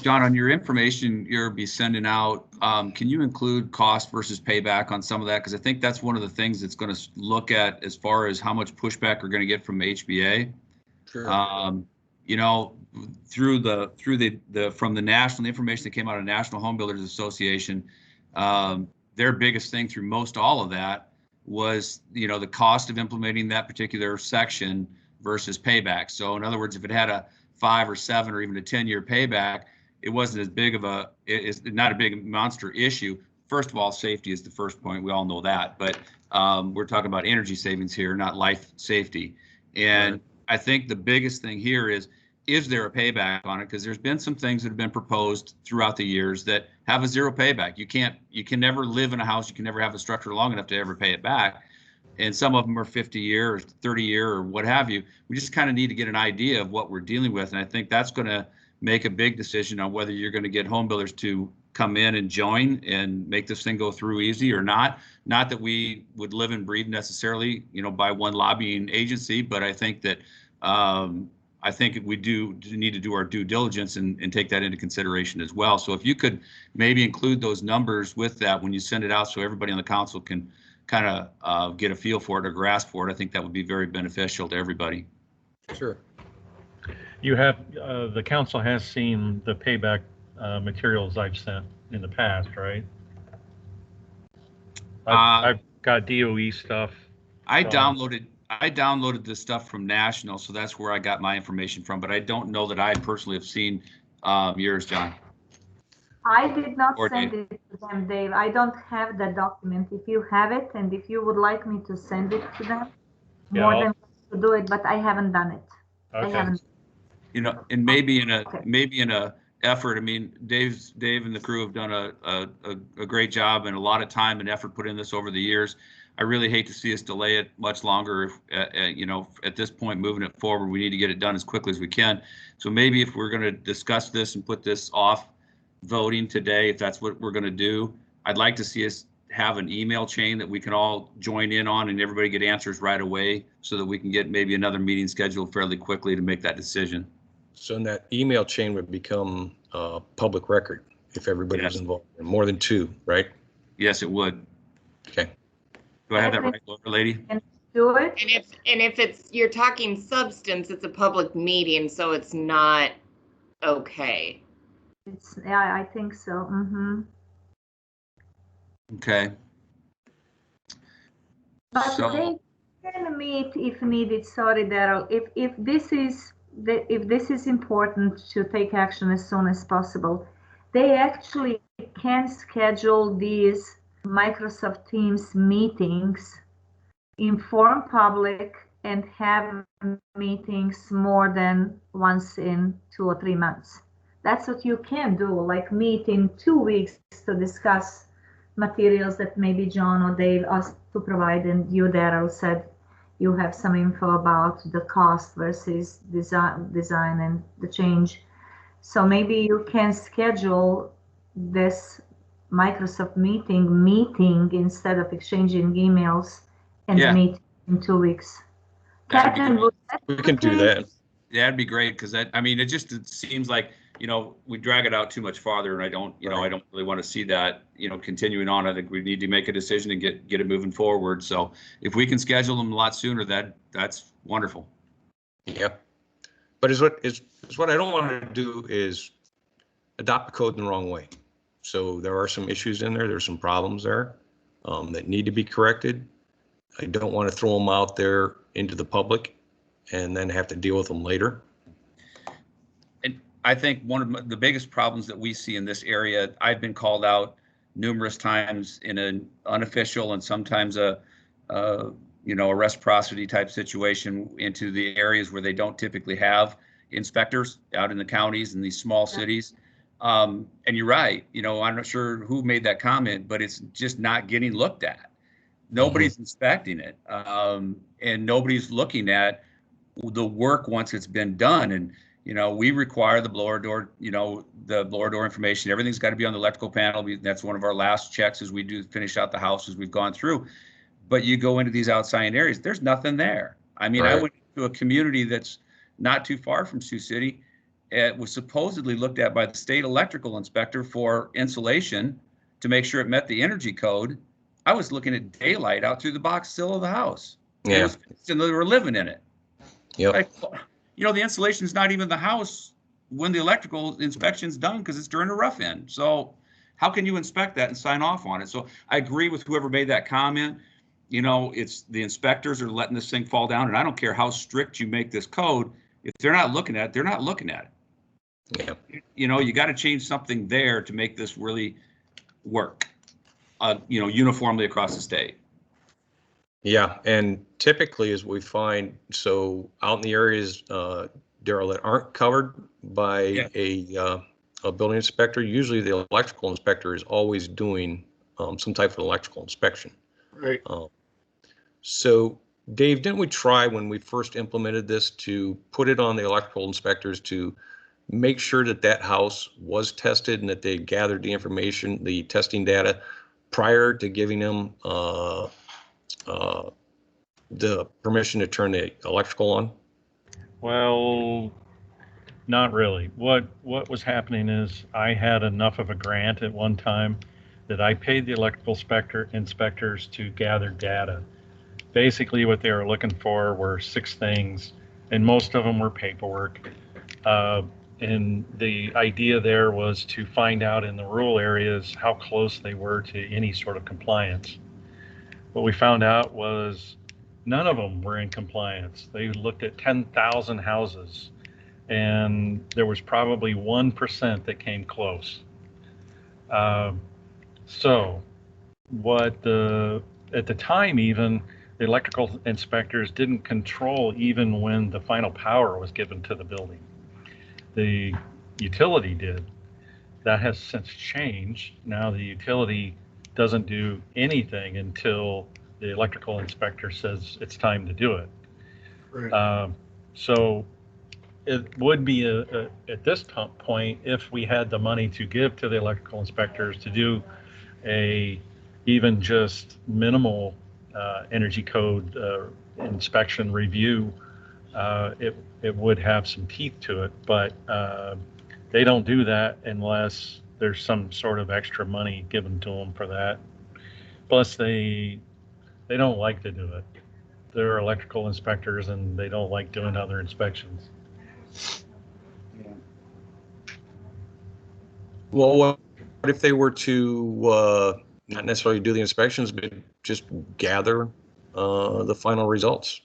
John, on your information you'll be sending out, can you include cost versus payback on some of that? Because I think that's one of the things that's going to look at as far as how much pushback we're going to get from HBA. Sure. You know, from the national information that came out of National Home Builders Association, their biggest thing through most all of that was, you know, the cost of implementing that particular section versus payback. So in other words, if it had a 5 or 7 or even a 10-year payback, it wasn't as big of it's not a big monster issue. First of all, safety is the first point. We all know that, but we're talking about energy savings here, not life safety. And Right. I think the biggest thing here is there a payback on it? Because there's been some things that have been proposed throughout the years that have a zero payback. You can never live in a house. You can never have a structure long enough to ever pay it back. And some of them are 50-year or 30-year or what have you. We just kind of need to get an idea of what we're dealing with. And I think that's going to make a big decision on whether you're going to get home builders to come in and join and make this thing go through easy or not. Not that we would live and breathe necessarily, you know, by one lobbying agency, but I think that I think we do need to do our due diligence and take that into consideration as well. So if you could maybe include those numbers with that when you send it out so everybody on the council can kind of get a feel for it or grasp for it, I think that would be very beneficial to everybody. Sure. You have, the council has seen the payback materials I've sent in the past, right? I've got DOE stuff. I downloaded this stuff from National, so that's where I got my information from, but I don't know that I personally have seen yours, John. I did not Or send it to them, Dave. I don't have the document. If you have it, and if you would like me to send it to them, Yeah, more than willing to do it, but I haven't done it. Okay. I haven't. You know, and maybe in a Okay. effort. I mean, Dave and the crew have done a great job and a lot of time and effort put in this over the years. I really hate to see us delay it much longer. If, you know, at this point, moving it forward, we need to get it done as quickly as we can. So maybe if we're going to discuss this and put this off voting today, if that's what we're going to do, I'd like to see us have an email chain that we can all join in on and everybody get answers right away so that we can get maybe another meeting scheduled fairly quickly to make that decision. So in that email chain would become public record if everybody was involved. More than 2, right? Yes, it would. Okay. Do I have that right, lady? And do it. And if it's, you're talking substance, it's a public meeting, so it's not okay. Yeah, I think so. Mm-hmm. Okay. But So, they can meet if needed. Sorry, Daryl. If this is important to take action as soon as possible, they actually can schedule these Microsoft Teams meetings, inform public, and have meetings more than once in 2 or 3 months. That's what you can do, like meet in 2 weeks to discuss materials that maybe John or Dave asked to provide, and you, Daryl, said you have some info about the cost versus design and the change. So maybe you can schedule this Microsoft meeting instead of exchanging emails and meet in 2 weeks. Catherine, we can do that. Yeah, that'd be great because I mean, it seems like, you know, we drag it out too much farther, and I don't really want to see that, you know, continuing on. I think we need to make a decision and get it moving forward. So if we can schedule them a lot sooner, that's wonderful. Yep. But what I don't want to do is adopt the code in the wrong way. So there are some issues in there. There's some problems there that need to be corrected. I don't want to throw them out there into the public and then have to deal with them later. And I think one of the biggest problems that we see in this area, I've been called out numerous times in an unofficial and sometimes a reciprocity type situation into the areas where they don't typically have inspectors out in the counties and these small cities. And you're right, you know, I'm not sure who made that comment, but it's just not getting looked at. Nobody's inspecting it, and nobody's looking at the work once it's been done. And, We require the blower door, the blower door information. Everything's got to be on the electrical panel. That's one of our last checks as we do finish out the house as we've gone through. But you go into these outlying areas, there's nothing there. I mean, I went to a community that's not too far from Sioux City. It was supposedly looked at by the state electrical inspector for insulation to make sure it met the energy code. I was looking at daylight out through the box sill of the house. Yeah. And they were living in it. Yep. The insulation's not even the house when the electrical inspection's done because it's during a rough in. So how can you inspect that and sign off on it? So I agree with whoever made that comment. It's the inspectors are letting this thing fall down, and I don't care how strict you make this code. If they're not looking at it, they're not looking at it. Yeah. You got to change something there to make this really work, uniformly across the state. Yeah, and typically as we find, so out in the areas, Daryl, that aren't covered by a building inspector, usually the electrical inspector is always doing some type of electrical inspection. Right. So Dave, didn't we try when we first implemented this to put it on the electrical inspectors to make sure that that house was tested and that they gathered the information, the testing data prior to giving them the permission to turn the electrical on? Well, not really. What was happening is I had enough of a grant at one time that I paid the electrical inspectors to gather data. Basically, what they were looking for were 6 things, and most of them were paperwork. And the idea there was to find out in the rural areas how close they were to any sort of compliance. What we found out was none of them were in compliance. They looked at 10,000 houses, and there was probably 1% that came close. So at the time even, the electrical inspectors didn't control even when the final power was given to the building. The utility did. That has since changed. Now the utility doesn't do anything until the electrical inspector says it's time to do it. Right. So it would be at this point, if we had the money to give to the electrical inspectors to do even just minimal energy code inspection review, it would have some teeth to it, but they don't do that unless there's some sort of extra money given to them for that. Plus they don't like to do it. They're electrical inspectors and they don't like doing other inspections. Well, what if they were to not necessarily do the inspections, but just gather the final results?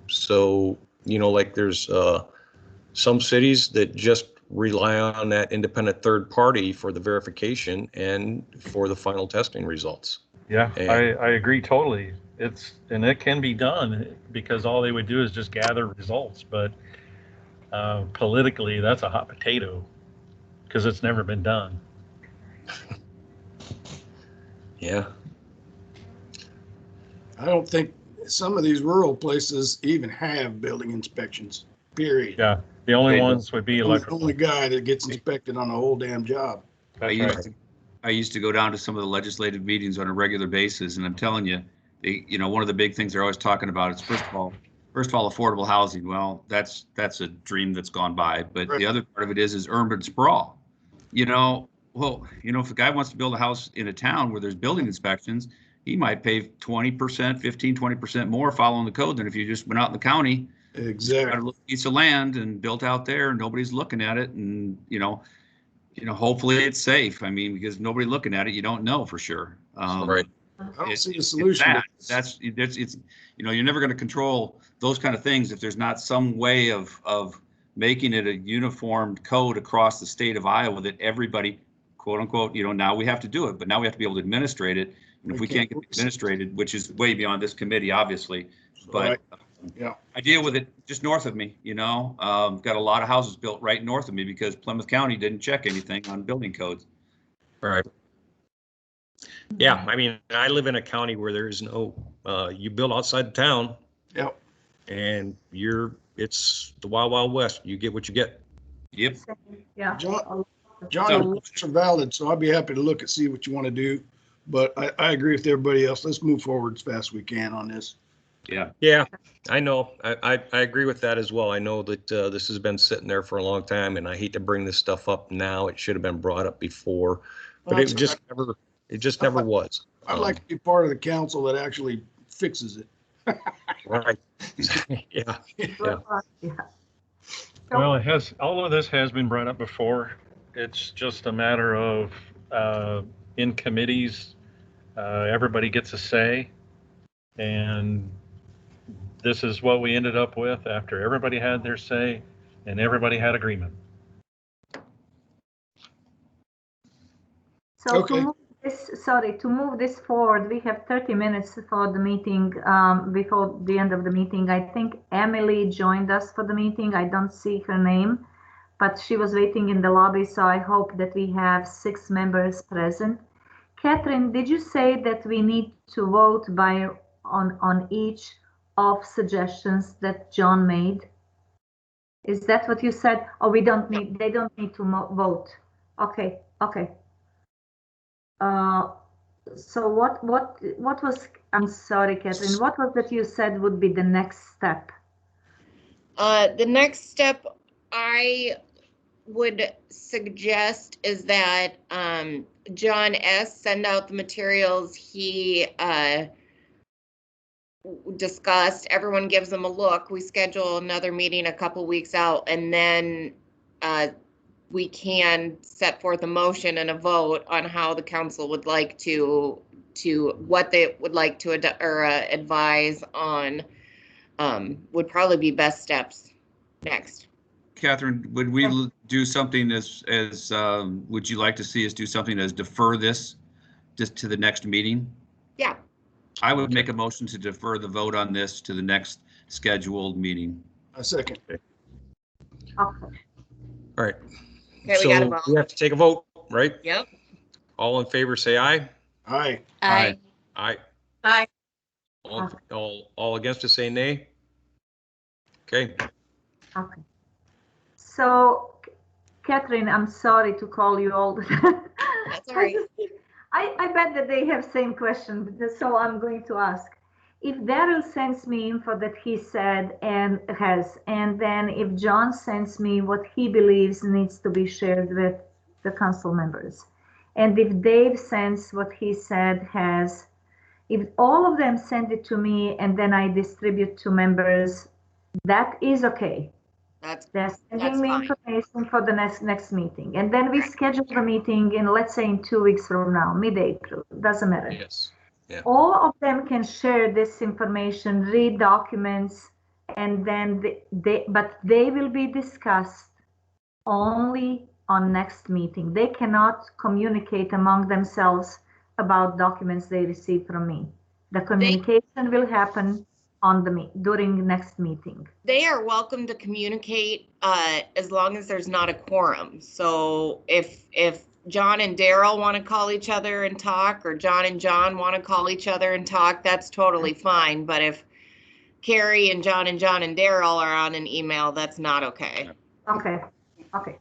So, like there's some cities that just rely on that independent third party for the verification and for the final testing results. Yeah, I agree totally. It can be done because all they would do is just gather results, but politically that's a hot potato because it's never been done. Yeah. I don't think some of these rural places even have building inspections, period. Yeah, the only ones would be electrical. The only guy that gets inspected on the whole damn job. I used to go down to some of the legislative meetings on a regular basis, and I'm telling you, one of the big things they're always talking about is first of all, affordable housing. Well, that's a dream that's gone by. But the other part of it is urban sprawl. If a guy wants to build a house in a town where there's building inspections, he might pay 20%, 20% more following the code than if you just went out in the county. Exactly. Got a little piece of land and built out there, and nobody's looking at it, and hopefully it's safe. I mean, because nobody looking at it, you don't know for sure. Right. I don't see a solution. It's you're never going to control those kind of things if there's not some way of making it a uniformed code across the state of Iowa that everybody, quote unquote, now we have to do it, but now we have to be able to administrate it. And if we can't get it administrated, which is way beyond this committee, obviously, but I deal with it just north of me. Got a lot of houses built right north of me because Plymouth County didn't check anything on building codes. Right. Yeah, I mean, I live in a county where there is no, you build outside the town. Yep. And it's the Wild Wild West. You get what you get. Yep. Yeah. John, So- your points are valid, so I'll be happy to look and see what you want to do. But I agree with everybody else. Let's move forward as fast as we can on this. Yeah. Yeah, I know. I agree with that as well. I know that this has been sitting there for a long time, and I hate to bring this stuff up now. It should have been brought up before, but That's it just all right. never, it just never was. I'd like to be part of the council that actually fixes it. Right. Yeah. Yeah. Well, all of this has been brought up before. It's just a matter of, in committees, everybody gets a say. And this is what we ended up with after everybody had their say and everybody had agreement. So Okay. to move this forward, we have 30 minutes for the meeting, before the end of the meeting. I think Emily joined us for the meeting. I don't see her name, but she was waiting in the lobby, so I hope that we have 6 members present. Catherine, did you say that we need to vote on each of suggestions that John made? Is that what you said? Or they don't need to vote? Okay. So what was, I'm sorry, Catherine, what was that you said would be the next step? The next step I would suggest is that John S. send out the materials he discussed. Everyone gives them a look. We schedule another meeting a couple weeks out, and then we can set forth a motion and a vote on how the council would like to what they would like to advise on. Would probably be best steps next. Catherine, would we do something as would you like to see us do something as defer this just to the next meeting? Yeah. I would make a motion to defer the vote on this to the next scheduled meeting. A second. Okay. All right. Okay, we got a So vote. we have to take a vote, right? Yep. All in favor, say aye. Aye. Aye. Aye. Aye. All against it, say nay. Okay. Okay. So, Catherine, I'm sorry to call you all the time. That's all right. I bet that they have same question, so I'm going to ask. If Daryl sends me info that he said and has, and then if John sends me what he believes needs to be shared with the council members, and if Dave sends what he said has, if all of them send it to me and then I distribute to members, that is okay. They're sending me information for the next meeting, and then we schedule the meeting in, let's say, in 2 weeks from now, mid-April. Doesn't matter. Yes. Yeah. All of them can share this information, read documents, and then but they will be discussed only on next meeting. They cannot communicate among themselves about documents they receive from me. The communication will happen during next meeting. They are welcome to communicate as long as there's not a quorum. So if John and Daryl want to call each other and talk, or John and John want to call each other and talk, that's totally fine. But if Carrie and John and Daryl are on an email, that's not okay. Okay.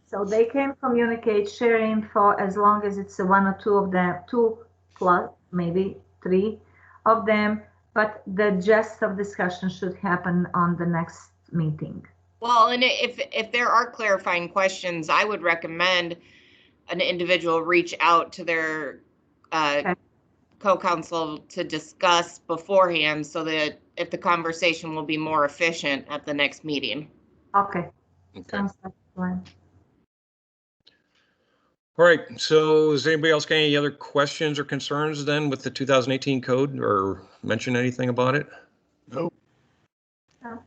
So they can communicate, share info, as long as it's 1 or 2 of them, 2 plus maybe 3 of them. But the gist of discussion should happen on the next meeting. Well, and if there are clarifying questions, I would recommend an individual reach out to their co-counsel to discuss beforehand, so that if the conversation will be more efficient at the next meeting. Okay. Sounds like a plan. All right. So does anybody else got any other questions or concerns then with the 2018 code, or mention anything about it? No. No.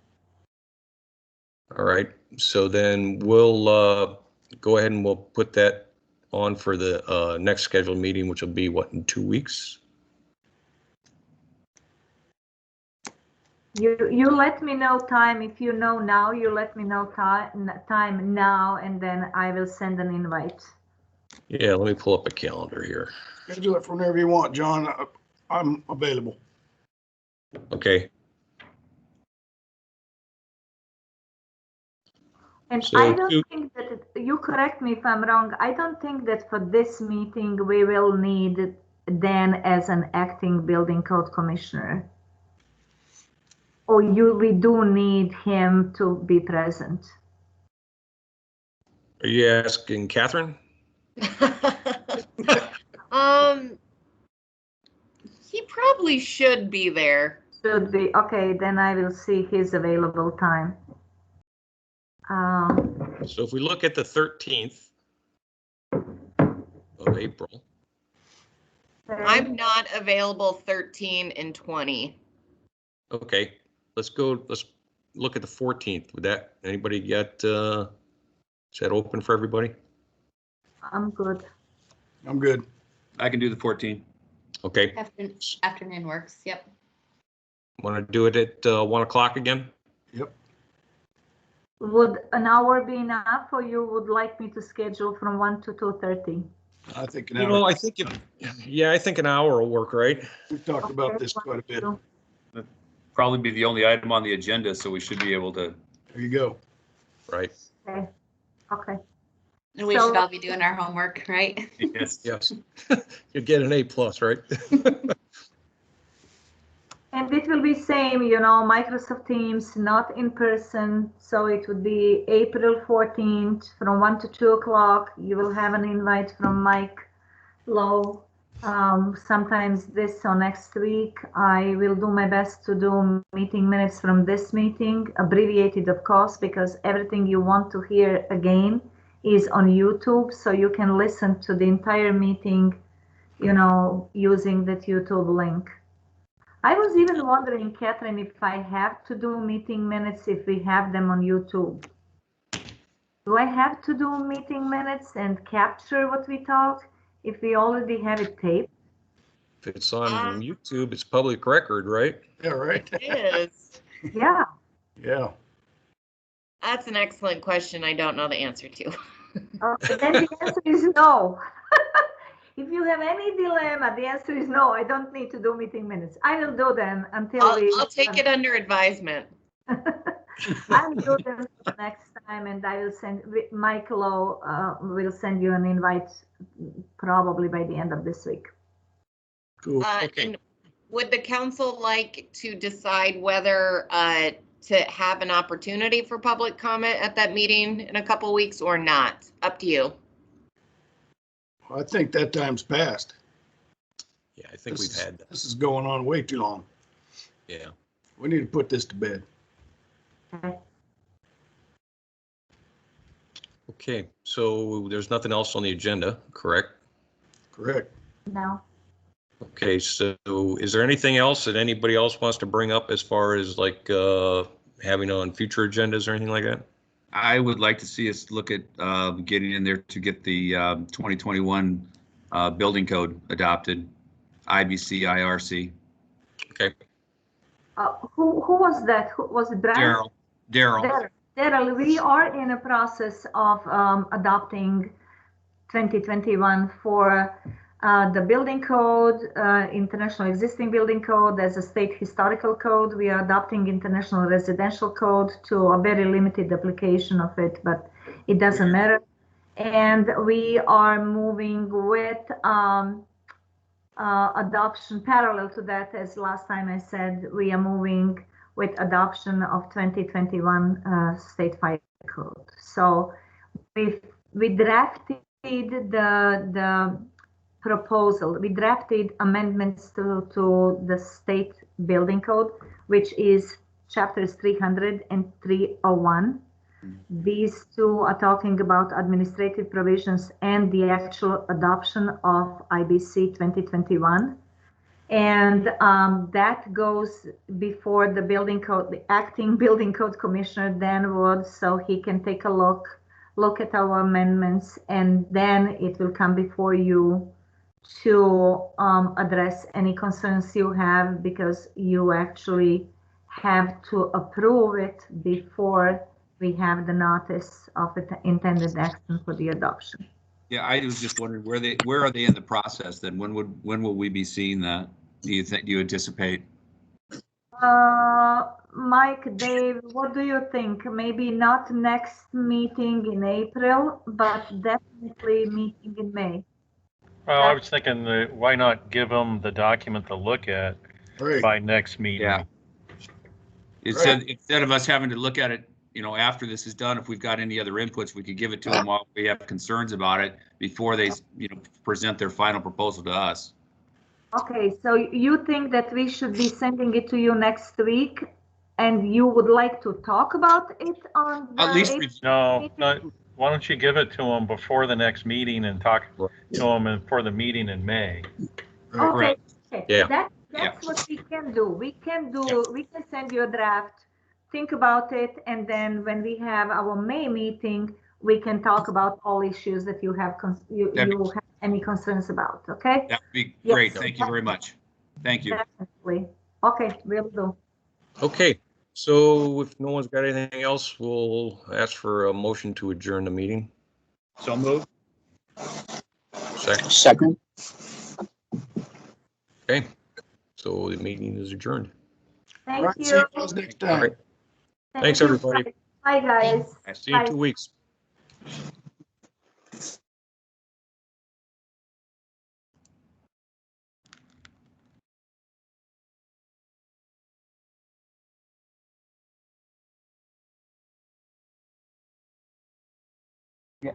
All right. So then we'll go ahead and we'll put that on for the next scheduled meeting, which will be what, in 2 weeks? You let me know time. If you know now, you let me know time now, and then I will send an invite. Yeah, let me pull up a calendar here. Schedule it for whenever you want, John. I'm available. Okay. And So I don't think that, you correct me if I'm wrong, I don't think that for this meeting we will need Dan as an acting building code commissioner. Or we do need him to be present. Are you asking Catherine? He probably should be there. Should be, okay, then I will see his available time. So if we look at the 13th of April. I'm not available 13 and 20. Okay, let's look at the 14th. Would that, anybody get, is that open for everybody? I'm good. I'm good. I can do the 14th. Okay, Afternoon works. Yep. want to do it at 1 o'clock again? Yep. Would an hour be enough, or you would like me to schedule from 1 to 2:30? I think an You hour. know, I think, yeah, I think an hour will work, right? We've talked about this quite a bit. Probably be the only item on the agenda, so we should be able to. There you go. Right. Okay. Okay. And we should all be doing our homework, right? Yes. Yes. You get an A+, right? And it will be same, you know, Microsoft Teams, not in person. So it would be April 14th from 1 to 2 o'clock. You will have an invite from Mike Lowe. Sometimes this or next week. I will do my best to do meeting minutes from this meeting, abbreviated of course, because everything you want to hear again is on YouTube. So you can listen to the entire meeting, you know, using that YouTube link. I was even wondering, Catherine, if I have to do meeting minutes if we have them on YouTube. Do I have to do meeting minutes and capture what we talk if we already have it taped? If it's on YouTube, it's public record, right? Yeah, right. It is. Yeah. Yeah. That's an excellent question I don't know the answer to. Then the answer is no. If you have any dilemma, the answer is no. I don't need to do meeting minutes. I will do them until I'll take it under advisement. I'll do them next time, and I will send Mike Lowe will send you an invite probably by the end of this week. Cool. Okay. And would the council like to decide whether to have an opportunity for public comment at that meeting in a couple weeks or not? Up to you. I think that time's passed. Yeah, I think we've had that. This is going on way too long. Yeah. We need to put this to bed. Okay, so there's nothing else on the agenda, correct? Correct. No. Okay, so is there anything else that anybody else wants to bring up as far as like having on future agendas or anything like that? I would like to see us look at getting in there to get the 2021 building code adopted, IBC, IRC. Okay. Who was that? Who was it? Brian? Daryl. Daryl, we are in a process of adopting 2021 for the building code, international existing building code as a state historical code. We are adopting international residential code to a very limited application of it, but it doesn't matter. And we are moving with adoption parallel to that, as last time I said, we are moving with adoption of 2021 state fire code. So we drafted the proposal. We drafted amendments to the state building code, which is chapters 300 and 301. These two are talking about administrative provisions and the actual adoption of IBC 2021. And that goes before the building code, the acting building code commissioner Dan Wood, so he can take a look at our amendments, and then it will come before you to address any concerns you have, because you actually have to approve it before we have the notice of intended action for the adoption. Yeah, I was just wondering where are they in the process then? When will we be seeing that? Do you anticipate? Mike, Dave, what do you think? Maybe not next meeting in April, but definitely meeting in May. Well, I was thinking that why not give them the document to look at Right. by next meeting? Yeah. Instead of us having to look at it, after this is done, if we've got any other inputs, we could give it to them while we have concerns about it before they, present their final proposal to us. Okay, so you think that we should be sending it to you next week, and you would like to talk about it on the At least April No, meeting? not, why don't you give it to them before the next meeting and talk to them for the meeting in May? Okay, Correct. okay. Yeah. That's what we can do. We can send you a draft, think about it, and then when we have our May meeting, we can talk about all issues that you have you have any concerns about. Okay? That would be Yes, great. Thank you very much. Thank you. definitely. Okay, we'll do. Okay, so if no one's got anything else, we'll ask for a motion to adjourn the meeting. So moved. Second. Okay, so the meeting is adjourned. Thank Right, you. see you guys next All time. right, Thank thanks, you. everybody. Bye, guys. See you in Bye. 2 weeks. Yeah.